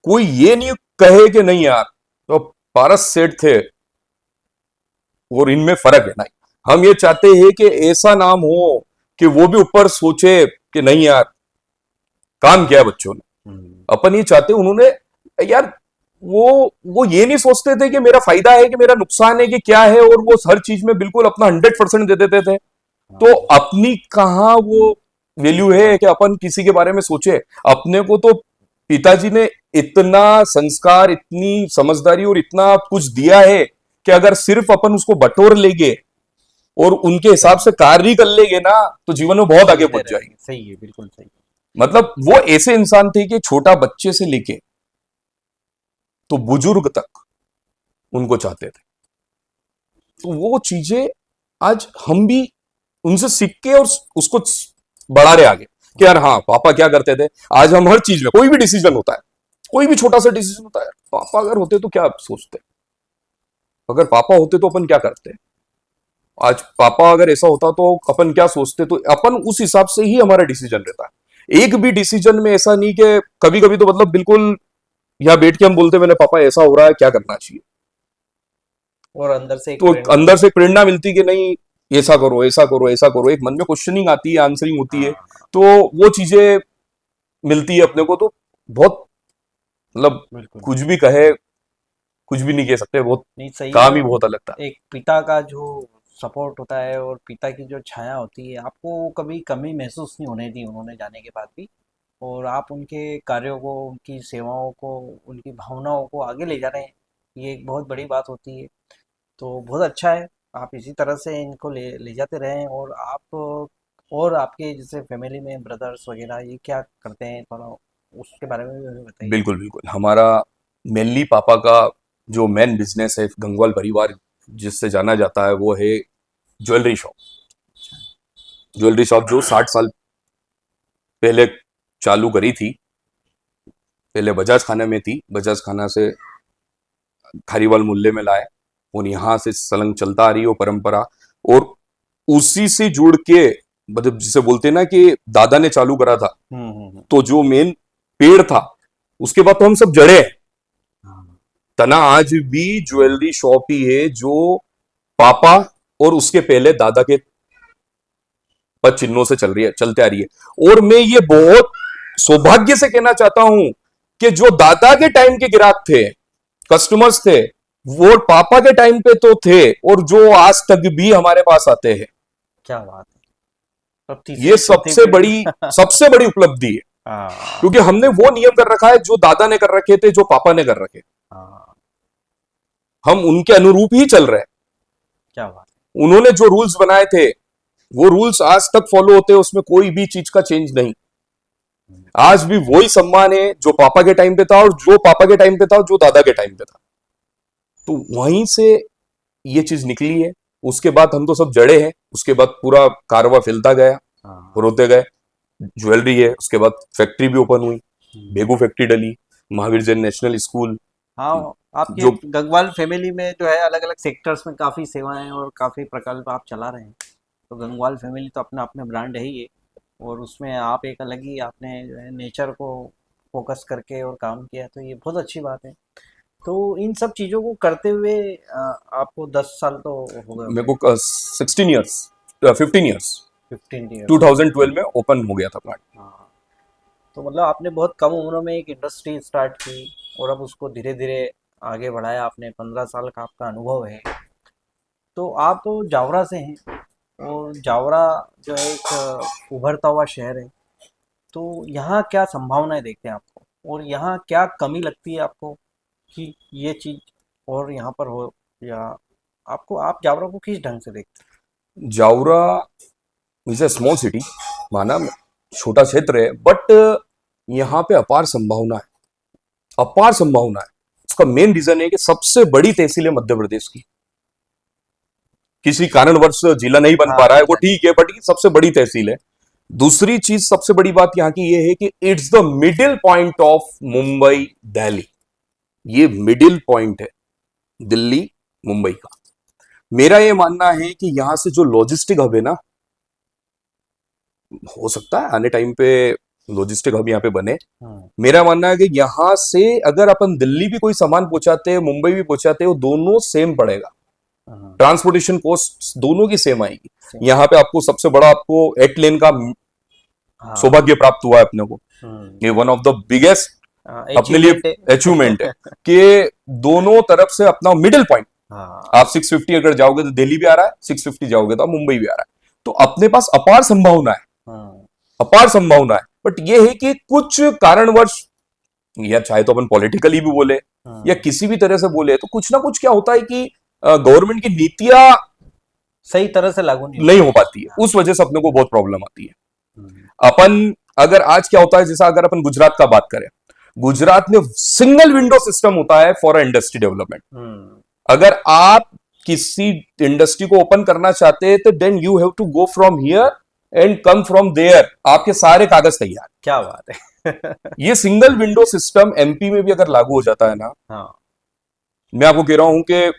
कोई ये नहीं कहे कि नहीं यार तो पारस सेठ थे और इनमें फर्क है। नहीं, हम ये चाहते हैं कि ऐसा नाम हो कि वो भी ऊपर सोचे कि नहीं यार काम किया बच्चों ने। हम्म, अपन ये चाहते, उन्होंने यार वो ये नहीं सोचते थे कि मेरा फायदा है कि मेरा नुकसान है कि क्या है, और वो हर चीज में बिल्कुल अपना 100% दे देते थे। तो हाँ अपनी कहाँ वो वैल्यू है कि अपन किसी के बारे में सोचे। अपने को तो पिताजी ने इतना संस्कार, इतनी समझदारी और इतना कुछ दिया है कि अगर सिर्फ अपन उसको बटोर लेंगे और उनके सही हिसाब से कार्य कर लेंगे ना, तो जीवन में बहुत आगे चलते पहुंच जाएंगे। रहेंगे। सही है, बिल्कुल सही। मतलब वो ऐसे इंसान थे कि छोटा बच्चे से लेके तो बुजुर्ग तक उनको चाहते थे। तो वो चीजें आज हम भी उनसे सीख के और उसको बढ़ा रहे आगे कि यार हाँ पापा क्या करते थे। आज हम हर चीज में कोई भी डिसीजन होता है, कोई भी छोटा सा डिसीजन होता है, पापा अगर होते तो क्या सोचते, अगर पापा होते तो अपन क्या करते, आज पापा अगर ऐसा होता तो अपन क्या सोचते, तो अपन उस हिसाब से ही हमारा डिसीजन रहता है। एक भी डिसीजन में ऐसा नहीं कि कभी कभी तो मतलब बिल्कुल यहाँ बैठ के हम बोलते मैंने पापा ऐसा हो रहा है क्या करना चाहिए, और अंदर से एक तो प्रेरणा अंदर से प्रेरणा मिलती कि नहीं ऐसा करो ऐसा करो ऐसा करो, एक मन में क्वेश्चनिंग आती है, आंसरिंग होती है, हाँ तो वो चीजें मिलती है अपने को। तो बहुत मतलब बिल्कुल। कुछ भी कहे कुछ भी नहीं कह सकते, बहुत नहीं सही है। काम ही और बहुत अलग था। एक पिता का जो सपोर्ट होता है और पिता की जो छाया होती है, आपको कभी कमी महसूस नहीं होने दी उन्होंने जाने के बाद भी। और आप उनके कार्यों को, उनकी सेवाओं को, उनकी भावनाओं को आगे ले जा रहे हैं, ये एक बहुत बड़ी बात होती है। तो बहुत अच्छा है, आप इसी तरह से इनको ले ले जाते रहें। और आप और आपके जैसे फैमिली में ब्रदर्स वगैरह ये क्या करते हैं, थोड़ा उसके बारे में भी हमें बताइए। बिल्कुल बिल्कुल, हमारा मेनली पापा का जो मेन बिजनेस है गंगवाल परिवार जिससे जाना जाता है वो है ज्वेलरी शॉप। ज्वेलरी शॉप जो 60 साल पहले चालू करी थी, पहले बजाज खाना में थी, बजाज खाना से खारीवाल मूल्य में लाए और यहाँ से सलंग चलता आ रही है वो परंपरा। और उसी से जुड़ के मतलब जिसे बोलते हैं ना कि दादा ने चालू करा था, हम्म। तो जो मेन पेड़ था उसके बाद तो हम सब जड़े हैं। हाँ तना आज भी ज्वेलरी शॉप ही है जो पापा और उसके पहले दादा के पद चिन्हों से चल रही है, चलते आ रही है। और मैं ये बहुत सौभाग्य से कहना चाहता हूं कि जो दादा के टाइम के ग्राहक थे, कस्टमर्स थे, वो पापा के टाइम पे तो थे और जो आज तक भी हमारे पास आते हैं। क्या बात है। अब ये तीसरी चौथी पीढ़ी। सबसे बड़ी उपलब्धि है, हाँ क्योंकि हमने वो नियम कर रखा है जो दादा ने कर रखे थे, जो पापा ने कर रखे, हाँ। हम उनके अनुरूप ही चल रहे हैं। क्या बात उन्होंने जो रूल्स बनाए थे वो रूल्स आज तक फॉलो होते हैं, उसमें कोई भी चीज का चेंज नहीं। है। आज भी वही सम्मान है जो पापा के टाइम पे था और जो पापा के टाइम पे था और जो दादा के टाइम पे था। तो वहीं से ये चीज निकली है। उसके बाद हम तो सब जड़े हैं, उसके बाद पूरा कारवा फैलता गया और हाँ होते गए। ज्वेलरी है, उसके बाद फैक्ट्री भी ओपन हुई, हम्म। बेगू फैक्ट्री डली, महावीर जैन नेशनल स्कूल। हाँ, आपके जो गंगवाल फैमिली में जो है अलग अलग सेक्टर्स में काफ़ी सेवाएं और काफ़ी प्रकल्प आप चला रहे हैं। तो गंगवाल फैमिली तो अपना अपना ब्रांड है ही है। और उसमें आप एक अलग ही आपने जो है नेचर को फोकस करके और काम किया है, तो ये बहुत अच्छी बात है। तो इन सब चीज़ों को करते हुए आपको 10 साल तो हो गए मेरे होंगे। को 16 ईयर्स 15 ईयर्स 15 ईयर्स। 2012 में ओपन हो गया था प्लांट। हाँ, तो मतलब आपने बहुत कम उम्र में एक इंडस्ट्री स्टार्ट की और अब उसको धीरे धीरे आगे बढ़ाया आपने। 15 साल का आपका अनुभव है। तो आप जावरा से हैं और जावरा जो है एक उभरता हुआ शहर है। तो यहाँ क्या संभावनाएं देखते हैं आपको, और यहाँ क्या कमी लगती है आपको कि ये चीज़ और यहाँ पर हो, या आपको, आप जावरा को किस ढंग से देखते Jaora is a small city, माना छोटा क्षेत्र है, बट यहाँ पे अपार संभावना है, अपार संभावना है। उसका मेन रीजन है कि सबसे बड़ी तहसील है मध्य प्रदेश की। किसी कारणवश जिला नहीं बन हैं? पा हाँ रहा है वो जिला नहीं। ठीक है, बट ये सबसे बड़ी तहसील है। दूसरी चीज सबसे बड़ी बात यहाँ की ये है कि it's the middle point of Mumbai Delhi. ये मिडिल पॉइंट है दिल्ली मुंबई का। मेरा ये मानना है कि यहां से जो लॉजिस्टिक हब है ना, हो सकता है आने टाइम पे लॉजिस्टिक हब यहाँ पे बने। हम्म मेरा मानना है कि यहां से अगर अपन दिल्ली भी कोई सामान पहुंचाते हैं, मुंबई भी पहुंचाते हैं, वो दोनों सेम पड़ेगा, हम्म। ट्रांसपोर्टेशन कॉस्ट दोनों की सेम आएगी। सेम। यहाँ पे आपको सबसे बड़ा आपको 8 लेन का हाँ। सौभाग्य प्राप्त हुआ है अपने को। हम्म। ये वन ऑफ द बिगेस्ट अपने लिए अचीवमेंट है। अचीवमेंट है कि दोनों तरफ से अपना मिडिल पॉइंट। हाँ। आप 650 अगर जाओगे तो दिल्ली भी आ रहा है, 650 जाओगे तो मुंबई भी आ रहा है। तो अपने पास अपार संभावना है, हम्म अपार संभावना है। बट ये है कि कुछ कारणवश, या चाहे तो अपन पॉलिटिकली भी बोले या हम्म। किसी भी तरह से बोले, तो कुछ ना कुछ क्या होता है कि गवर्नमेंट की नीतियां सही तरह से लागू नहीं नहीं होती। हो पाती है, हाँ। उस वजह से अपने को बहुत प्रॉब्लम आती है। हम्म अपन अगर आज क्या होता है, जैसा अगर अपन गुजरात का बात करें, गुजरात में सिंगल विंडो सिस्टम होता है फॉर इंडस्ट्री डेवलपमेंट। हम्म। अगर आप किसी इंडस्ट्री को ओपन करना चाहते हैं तो then you have to go from here and come from there, आपके सारे कागज तैयार। क्या बात है। ये सिंगल विंडो सिस्टम एमपी में भी अगर लागू हो जाता है ना, हाँ। मैं आपको कह रहा हूं कि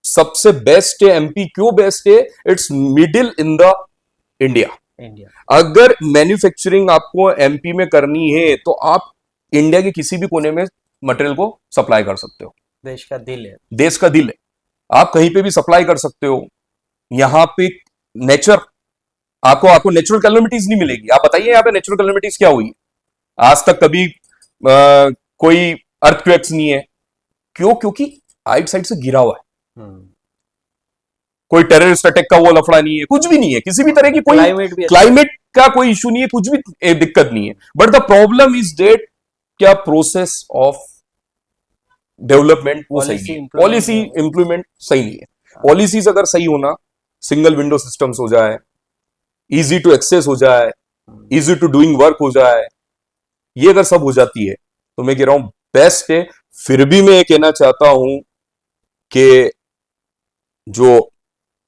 सबसे बेस्ट है। एमपी क्यों बेस्ट है? It's middle in the India. India. अगर मैन्युफैक्चरिंग आपको एमपी में करनी है तो आप इंडिया के किसी भी कोने में मटेरियल को सप्लाई कर सकते हो। देश का दिल है। देश का दिल है, आप कहीं पे भी सप्लाई कर सकते हो। यहाँ पे नेचर, आपको नेचुरल कैलेमिटीज नहीं मिलेगी। आप बताइए यहाँ पे नेचुरल कैलेमिटीज क्या हुई? आज तक कभी कोई अर्थक्वेक्स नहीं है। क्यों? क्योंकि आइट साइड से गिरा हुआ है। कोई टेररिस्ट अटैक का वो लफड़ा नहीं है, कुछ भी नहीं है, किसी भी तरह की कोई क्लाइमेट का कोई इशू नहीं है, कुछ भी दिक्कत नहीं है। But the problem is that क्या प्रोसेस ऑफ डेवलपमेंट वो सही नहीं है, पॉलिसी इंप्लीमेंट सही नहीं है। पॉलिसीज अगर सही होना, सिंगल विंडो सिस्टम्स हो जाए, इजी टू एक्सेस हो जाए, इजी टू डूइंग वर्क हो जाए, ये अगर सब हो जाती है तो मैं कह रहा हूं बेस्ट है। फिर भी मैं ये कहना चाहता हूं कि जो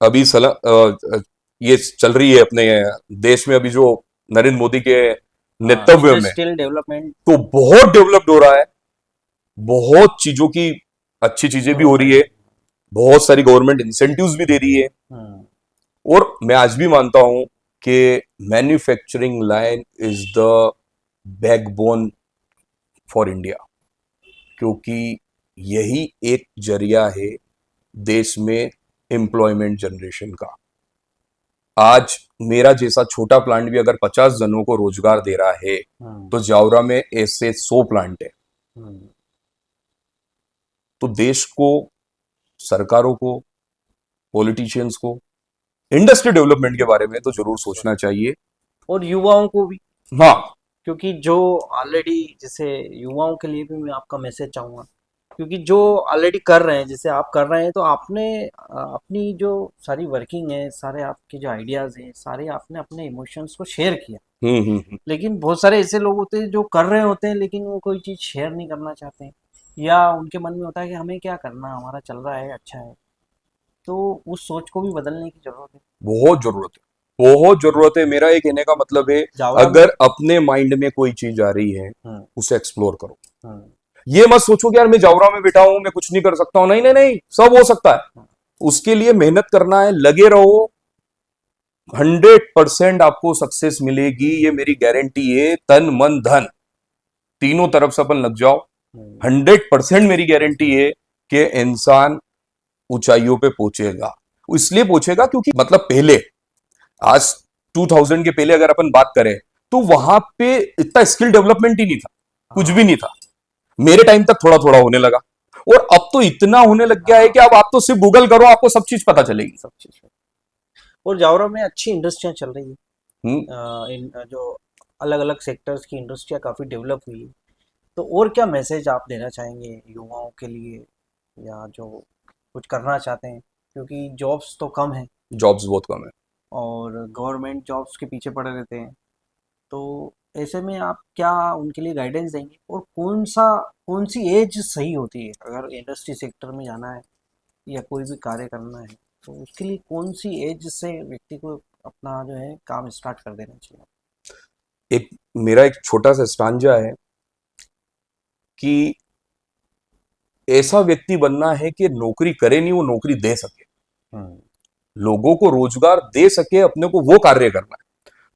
अभी ये चल रही है अपने देश में, अभी जो नरेंद्र मोदी के नेतृत्व में, स्किल डेवलपमेंट तो बहुत डेवलप्ड हो रहा है। बहुत चीजों की अच्छी चीजें भी हो रही है, बहुत सारी गवर्नमेंट इंसेंटिव्स भी दे रही है। और मैं आज भी मानता हूं कि manufacturing line is the backbone for India, क्योंकि यही एक जरिया है देश में एम्प्लॉयमेंट जनरेशन का। आज मेरा जैसा छोटा प्लांट भी अगर 50 जनों को रोजगार दे रहा है तो जावरा में ऐसे 100 प्लांट है। तो देश को, सरकारों को, पॉलिटिशियंस को इंडस्ट्री डेवलपमेंट के बारे में तो जरूर सोचना चाहिए, और युवाओं को भी। हाँ, क्योंकि जो ऑलरेडी, जैसे युवाओं के लिए भी मैं आपका मैसेज चाहूंगा, क्योंकि जो ऑलरेडी कर रहे हैं, जैसे आप कर रहे हैं, तो आपने अपनी जो सारी वर्किंग है, सारे आपके जो आइडियाज हैं, सारे आपने अपने इमोशंस को शेयर किया। लेकिन बहुत सारे ऐसे लोग होते हैं जो कर रहे होते हैं लेकिन वो कोई चीज़ शेयर नहीं करना चाहते हैं, या उनके मन में होता है कि हमें क्या करना, हमारा चल रहा है, अच्छा है। तो उस सोच को भी बदलने की जरूरत है। बहुत जरूरत है, बहुत जरूरत है। मेरा ये कहने का मतलब है, अगर अपने माइंड में कोई चीज आ रही है उसे एक्सप्लोर करो। ये मत सोचो कि यार मैं जावरा में बैठा हूं, मैं कुछ नहीं कर सकता हूं। नहीं नहीं नहीं, सब हो सकता है। उसके लिए मेहनत करना है, लगे रहो। 100% आपको सक्सेस मिलेगी, ये मेरी गारंटी है। तन मन धन तीनों तरफ से अपन लग जाओ, 100% मेरी गारंटी है कि इंसान ऊंचाइयों पे पहुंचेगा। इसलिए पहुंचेगा क्योंकि मतलब पहले, आज 2000 के पहले अगर अपन बात करें तो वहां पे इतना स्किल डेवलपमेंट ही नहीं था, कुछ भी नहीं था। मेरे टाइम तक थोड़ा थोड़ा होने लगा, और अब तो इतना होने लग गया है कि अब आप तो सिर्फ गूगल करो, आपको सब चीज पता चलेगी, सब चीज। और जावरा में अच्छी इंडस्ट्रियां चल रही है, जो अलग अलग सेक्टर्स की इंडस्ट्रियां काफी डेवलप हुई है। तो और क्या मैसेज आप देना चाहेंगे युवाओं के लिए, या जो कुछ करना चाहते हैं, क्योंकि जॉब्स तो कम है, जॉब्स बहुत कम है और गवर्नमेंट जॉब्स के पीछे पड़े रहते हैं। तो ऐसे में आप क्या उनके लिए गाइडेंस देंगे, और कौन सी एज सही होती है अगर इंडस्ट्री सेक्टर में जाना है या कोई भी कार्य करना है, तो उसके लिए कौन सी एज से व्यक्ति को अपना जो है काम स्टार्ट कर देना चाहिए? मेरा एक छोटा सा स्टांजा है कि ऐसा व्यक्ति बनना है कि नौकरी करे नहीं, वो नौकरी दे सके, लोगों को रोजगार दे सके, अपने को वो कार्य करना है।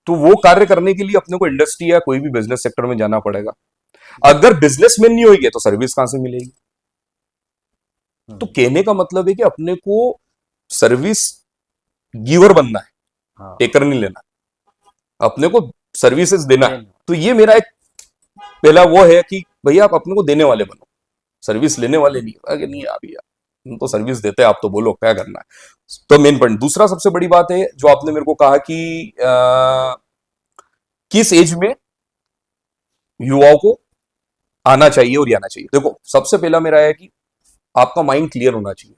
तो वो कार्य करने के लिए अपने को इंडस्ट्री या कोई भी बिजनेस सेक्टर में जाना पड़ेगा। अगर बिजनेसमैन नहीं होगी तो सर्विस कहां से मिलेगी? तो कहने का मतलब है कि अपने को सर्विस गिवर बनना है, टेकर नहीं लेना, अपने को सर्विसेज देना है। तो ये मेरा एक पहला वो है कि भैया आप अपने को देने वाले बनो, सर्विस लेने वाले नहीं। अगर नहीं अभी हम तो सर्विस देते हैं, आप तो बोलो क्या करना है। तो मेन पॉइंट। दूसरा सबसे बड़ी बात है जो आपने मेरे को कहा कि किस एज में युवाओं को आना चाहिए और आना चाहिए। देखो, सबसे पहला मेरा है कि आपका माइंड क्लियर होना चाहिए,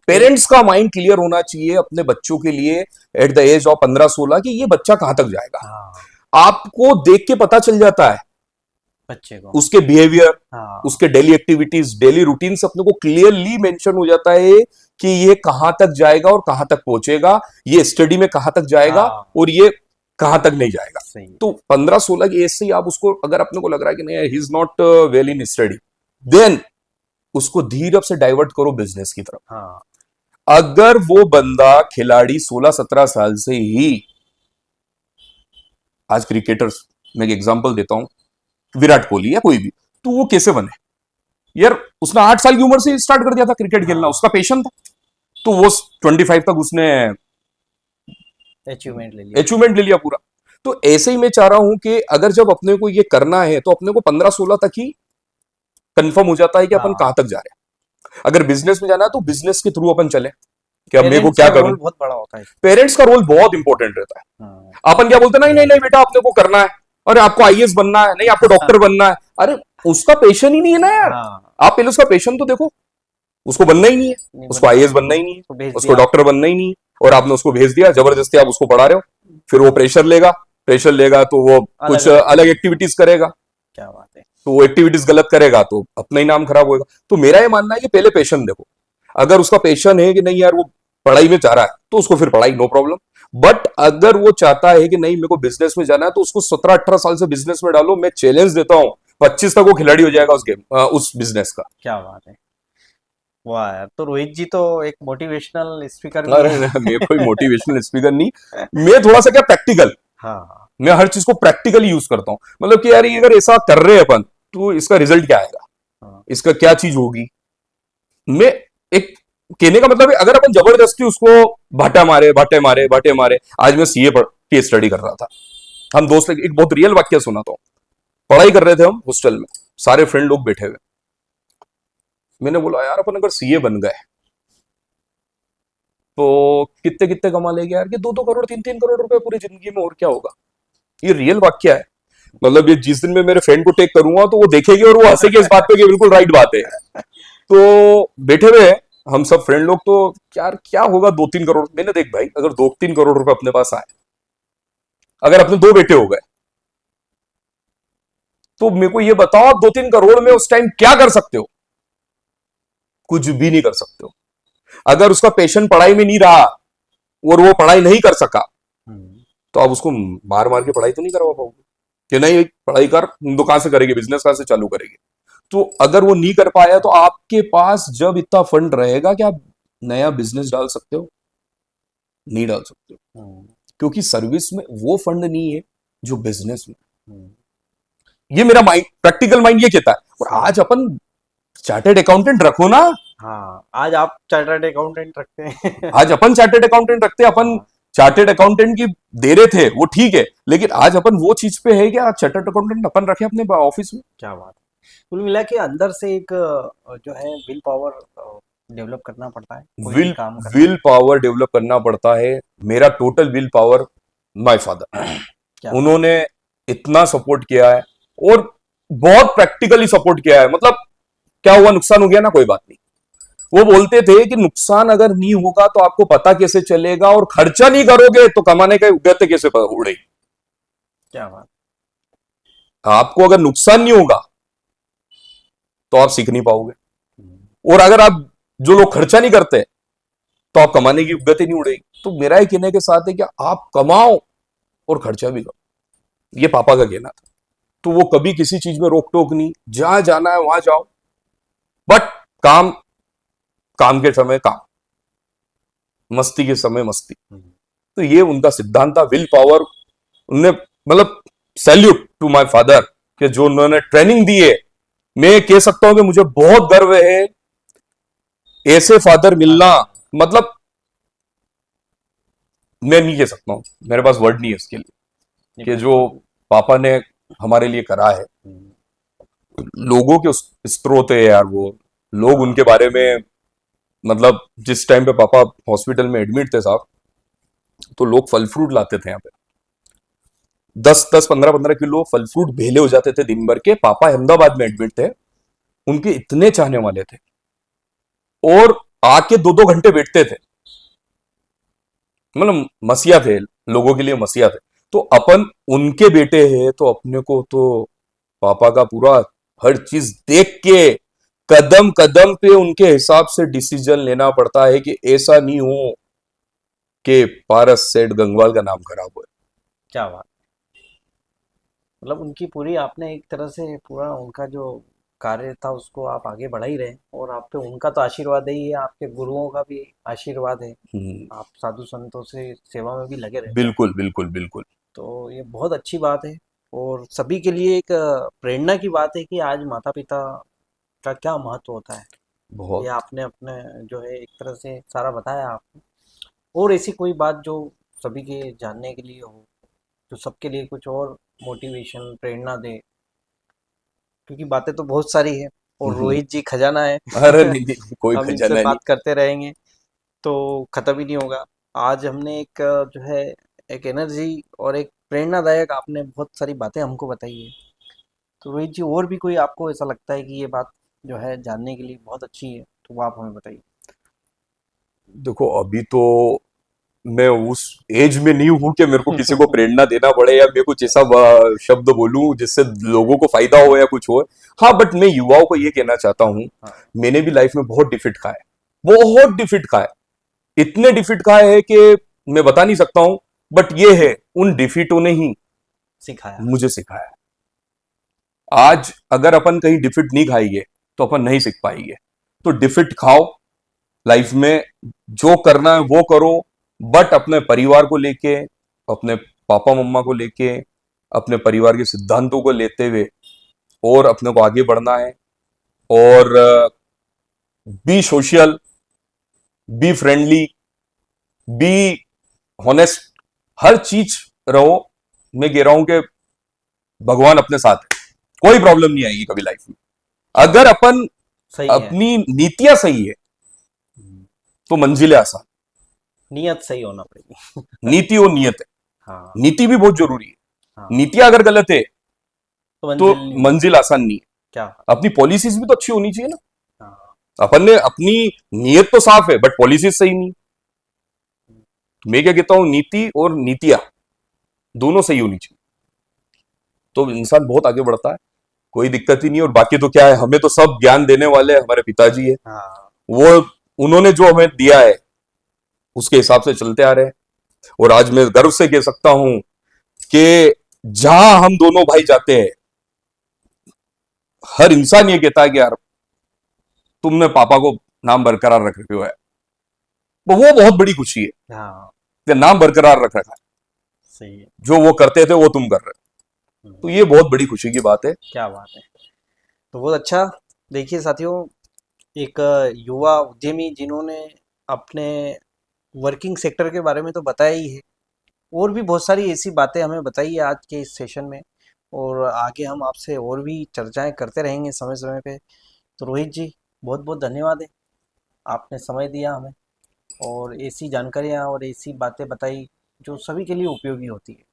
पेरेंट्स का माइंड क्लियर होना चाहिए अपने बच्चों के लिए एट द एज ऑफ 15-16 कि ये बच्चा कहां तक जाएगा। आपको देख के पता चल जाता है बच्चे को, उसके बिहेवियर, उसके डेली एक्टिविटीज, डेली रूटीन से अपने को क्लियरली मेंशन हो जाता है कि ये कहां तक जाएगा और कहां तक पहुंचेगा, ये स्टडी में कहां तक जाएगा हाँ और ये कहां तक नहीं जाएगा। सही। तो 15-16 की एज से ही आप उसको, अगर अपने को लग रहा है कि नहीं he is not well in study, then उसको धीरे से डाइवर्ट करो बिजनेस की तरफ। हाँ अगर वो बंदा खिलाड़ी 16-17 साल से ही, आज क्रिकेटर्स, मैं एक एग्जांपल देता हूं, विराट कोहली या कोई भी, तो वो कैसे बने यार, उसने 8 साल की उम्र से स्टार्ट कर दिया था क्रिकेट खेलना, हाँ उसका पैशन था, तो वो 25 तक उसने अचीवमेंट ले लिया। अचीवमेंट ले लिया पूरा। तो ऐसे ही मैं चाह रहा हूं कि अगर जब अपने को ये करना है तो अपने को 15-16 तक ही कंफर्म हो जाता है कि अपन हाँ कहां तक जा रहे हैं। अगर बिजनेस में जाना है तो बिजनेस के थ्रू अपन चले कि अब मेरे को पेरेंट्स क्या का करूं। रोल बहुत बड़ा होता है पेरेंट्स का रोल बहुत इंपॉर्टेंट रहता है। हाँ अपन क्या बोलते हैं, नहीं नहीं नहीं बेटा अपने को करना है, अरे आपको आईएएस बनना है, नहीं आपको डॉक्टर बनना है, अरे उसका पैशन ही नहीं है ना यार। हाँ आप पहले उसका पैशन तो देखो, उसको बनना ही नहीं है, नहीं उसको बनना आईएएस है, बनना ही नहीं है, तो भेज उसको दिया। डॉक्टर बनना ही नहीं है, और आपने उसको भेज दिया जबरदस्ती, आप उसको पढ़ा रहे हो, फिर वो प्रेशर लेगा तो वो अलग कुछ अलग अलग एक्टिविटीज करेगा, क्या बात है। तो वो एक्टिविटीज गलत करेगा तो अपना ही नाम खराब होगा। तो मेरा ये मानना है कि पहले पैशन देखो, अगर उसका पैशन है कि नहीं यार वो पढ़ाई में चाह रहा है तो उसको फिर पढ़ाई, नो प्रॉब्लम। बट अगर वो चाहता है कि नहीं मेरे को बिजनेस में जाना है तो उसको 17-18 साल से बिजनेस में डालो। मैं चैलेंज देता हूं 25 तक वो खिलाड़ी हो जाएगा उस गेम, उस बिजनेस का। क्या बात है। वाह यार, तो रोहित जी तो एक मोटिवेशनल स्पीकर भी अरे है। मैं कोई मोटिवेशनल स्पीकर नहीं, मैं थोड़ा सा क्या प्रैक्टिकल, हाँ मैं हर चीज को प्रैक्टिकली यूज करता हूं। मतलब कि यार ये अगर ऐसा कर रहे हैं अपन तो इसका रिजल्ट क्या आएगा, हाँ इसका क्या चीज होगी। मैं एक कहने का मतलब है, अगर अपन जबरदस्ती उसको भाटे मारे। आज मैं सीए की स्टडी कर रहा था, हम दोस्त एक बहुत रियल वाक्य सुनाता हूँ। पढ़ाई कर रहे थे हम हॉस्टल में, सारे फ्रेंड लोग बैठे हुए। मैंने बोला यार अपन अगर सीए बन गए तो कितने कितने कमा लेंगे यार, कि 2-2 करोड़ 3-3 करोड़ रुपए पूरी जिंदगी में, और क्या होगा। ये रियल वाक्य है। मतलब ये जिस दिन मैं मेरे फ्रेंड को टेक करूंगा तो वो देखेगी और वो हंसेगी इस बात पे कि बिल्कुल राइट बात है। तो बैठे हुए हैं हम सब फ्रेंड लोग, तो यार क्या होगा 2-3 करोड़। मैंने देख भाई, अगर 2-3 करोड़ रुपए अपने पास आए, अगर अपने 2 बेटे हो गए, तो मेरे को ये बताओ आप 2-3 करोड़ में उस टाइम क्या कर सकते हो। कुछ भी नहीं कर सकते हो। अगर उसका पैशन पढ़ाई में नहीं रहा और वो पढ़ाई नहीं कर सका, हम्म, तो आप उसको मार मार के पढ़ाई तो नहीं करवा पाओगे कि नहीं पढ़ाई कर, तो कहां से करेगी, बिजनेस कहां से चालू करेगी। तो अगर वो नहीं कर पाया तो आपके पास जब इतना फंड रहेगा कि आप नया बिजनेस डाल सकते हो, नहीं डाल सकते हो, हम्म, क्योंकि सर्विस में वो फंड नहीं है जो बिजनेस में। हम्म, ये मेरा माइंड, प्रैक्टिकल माइंड ये कहता है। और सही। आज अपन चार्टेड अकाउंटेंट रखो ना, हाँ आज आप चार्टर्ड अकाउंटेंट रखते हैं। आज अपन चार्टेड अकाउंटेंट रखते हैं, अपन हाँ चार्टेड अकाउंटेंट की दे रहे थे वो ठीक है, लेकिन आज अपन वो चीज पे है कि आज चार्टेड अकाउंटेंट अपन रखे अपने ऑफिस में। क्या बात है। कुल मिला के अंदर से एक जो है विल पावर डेवलप करना पड़ता है कोई भी विल काम करना। विल पावर डेवलप करना पड़ता है। मेरा total will power my father, क्या बात। उन्होंने इतना सपोर्ट किया है और बहुत प्रैक्टिकली सपोर्ट किया है। मतलब क्या हुआ, नुकसान हो गया ना, कोई बात नहीं। वो बोलते थे कि नुकसान अगर नहीं होगा तो आपको पता कैसे चलेगा, और खर्चा नहीं करोगे तो कमाने का गते कैसे उड़ेगी। क्या बात। आपको अगर नुकसान नहीं होगा तो आप सीख नहीं पाओगे, हम्म, और अगर आप, जो लोग खर्चा नहीं करते, तो आप कमाने की गति नहीं उड़ेगी। तो मेरा ये कहने के साथ है कि आप कमाओ और खर्चा भी करो, ये पापा का कहना था। तो वो कभी किसी चीज में रोक टोक नहीं, जहां जाना है वहां जाओ, बट काम, काम के समय काम, मस्ती के समय मस्ती। हम्म, तो ये उनका सिद्धांत था, विल पावर। उनने, मतलब सैल्यूट टू माय फादर कि जो उन्होंने ट्रेनिंग दी है। मैं कह सकता हूं कि मुझे बहुत गर्व है ऐसे फादर मिलना। हाँ, मतलब मैं नहीं कह सकता हूं, मेरे पास वर्ड नहीं है इसके लिए, नहीं कि जो बिल्कुल। पापा ने हमारे लिए करा है। हम्म, लोगों के स्त्रोत है यार वो, लोग हाँ उनके बारे में, मतलब जिस टाइम पे पापा हॉस्पिटल में एडमिट थे साहब, तो लोग फल फ्रूट लाते थे यहाँ पे, 10-10 15-15 किलो फल फ्रूट भेले हो जाते थे दिन भर के। पापा अहमदाबाद में एडमिट थे, उनके इतने चाहने वाले थे, और आके 2-2 घंटे बैठते थे। मतलब मसीहा थे, लोगों के लिए मसीहा थे। तो अपन उनके बेटे हैं तो अपने को तो पापा का पूरा हर चीज देख के कदम कदम पे उनके हिसाब से डिसीजन लेना पड़ता है कि ऐसा नहीं हो कि पारस सेठ गंगवाल का नाम खराब हो। क्या बात, मतलब उनकी पूरी आपने एक तरह से पूरा उनका जो कार्य था उसको आप आगे बढ़ा ही रहे हैं, और आप पे उनका तो आशीर्वाद ही है, आपके गुरुओं का भी आशीर्वाद है। आप साधु संतों से सेवा में भी लगे रहते हैं, बिल्कुल बिल्कुल बिल्कुल। तो ये बहुत अच्छी बात है। और सभी के लिए एक प्रेरणा की बात है कि आज माता पिता का क्या महत्व होता है। ये बहुत। आपने अपने जो है एक तरह से सारा बताया आपने। और ऐसी कोई बात जो सभी के जानने के लिए हो, जो सबके लिए कुछ और मोटिवेशन प्रेरणा दे, क्योंकि बातें तो बहुत सारी है और रोहित जी खजाना है। अरे नहीं नहीं, कोई हम इनसे खजाना नहीं। बात करते रहेंगे तो खत्म ही नहीं होगा। आज हमने एक जो है एक एनर्जी और एक प्रेरणादायक आपने बहुत सारी बातें हमको बताई है। तो रोहित जी, और भी कोई आपको ऐसा लगता है कि ये बात जो है जानने के लिए बहुत अच्छी है, तो वो आप हमें बताइए। देखो अभी तो मैं उस एज में नहीं हूं कि मेरे को किसी को प्रेरणा देना पड़े या मैं कुछ ऐसा शब्द बोलूं जिससे लोगों को फायदा हो या कुछ हो। हाँ बट मैं युवाओं को ये कहना चाहता हूं, हाँ, मैंने भी लाइफ में बहुत डिफिट खाए, बहुत डिफिट खाए, इतने डिफिट खाए हैं कि मैं बता नहीं सकता हूं। बट ये है, उन डिफिटों ने ही सिखाया। मुझे सिखाया। आज अगर अपन कहीं डिफिट नहीं खाएंगे तो अपन नहीं सीख पाएंगे। तो डिफिट खाओ, लाइफ में जो करना है वो करो, बट अपने परिवार को लेके, अपने पापा मम्मा को लेके, अपने परिवार के सिद्धांतों को लेते हुए और अपने को आगे बढ़ना है। और be social, be friendly, be honest, हर चीज रहो। मैं कह रहा हूं कि भगवान अपने साथ है, कोई प्रॉब्लम नहीं आएगी कभी लाइफ में। क्या अगर बात, अपन सही है। अपनी नीतियां सही है हम्म, तो मंजिलें आसान। नियत सही होना पड़ेगी। नीति और नियत हाँ। है, नीति भी बहुत जरूरी है। हाँ, नीतियां अगर गलत है तो तो मंजिल नहीं होगी। मंजिल आसान नहीं है। क्या बात। अपनी पॉलिसीज भी तो अच्छी होनी चाहिए ना। हाँ। अपन ने अपनी नीयत तो साफ है बट पॉलिसीज सही नहीं। तो मैं क्या कहता हूं, नीति और नीतियां दोनों सही होनी चाहिए तो इंसान बहुत आगे बढ़ता है, कोई दिक्कत ही नहीं। और बाकी तो क्या है, हमें तो सब ज्ञान देने वाले हमारे पिताजी है। हाँ, वो उन्होंने जो हमें दिया है उसके हिसाब से चलते आ रहे हैं। और आज मैं गर्व से कह सकता हूं कि जहां हम दोनों भाई जाते हैं, हर इंसान ये कहता है कि यार तुमने पापा को नाम बरकरार रख रखे हो है। तो वो बहुत बड़ी खुशी है हाँ, कि नाम बरकरार रख रखा है, सही है। जो वो करते थे वो तुम कर रहे हो। तो हम्म, ये बहुत बड़ी खुशी की बात है। क्या बात है। तो बहुत अच्छा। देखिए साथियों, एक युवा उद्यमी जिन्होंने अपने वर्किंग सेक्टर के बारे में तो बताया ही है, और भी बहुत सारी ऐसी बातें हमें बताई है आज के इस सेशन में, और आगे हम आपसे और भी चर्चाएं करते रहेंगे समय समय पे। तो रोहित जी, बहुत बहुत धन्यवाद है, आपने समय दिया हमें और ऐसी जानकारियां और ऐसी बातें बताई जो सभी के लिए उपयोगी होती है।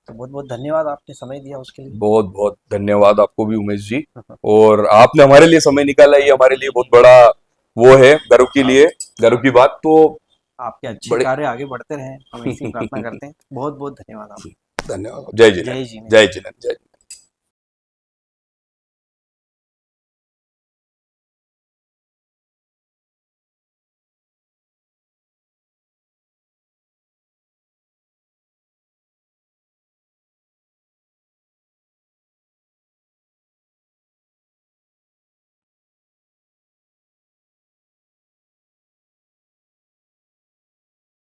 तो बहुत बहुत धन्यवाद, आपने समय दिया उसके लिए। बहुत बहुत धन्यवाद आपको भी उमेश जी। और आपने हमारे लिए समय निकाला, ये हमारे लिए बहुत बड़ा वो है, गर्व के आप लिए, गर्व की बात। तो आपके अच्छे बड़े कार्य आगे बढ़ते रहें, हम ऐसी प्रार्थना करते हैं। बहुत बहुत धन्यवाद आप। धन्यवाद। जय जिनेन्द्र। जय जी ने। जय जिनेन्द्र। जय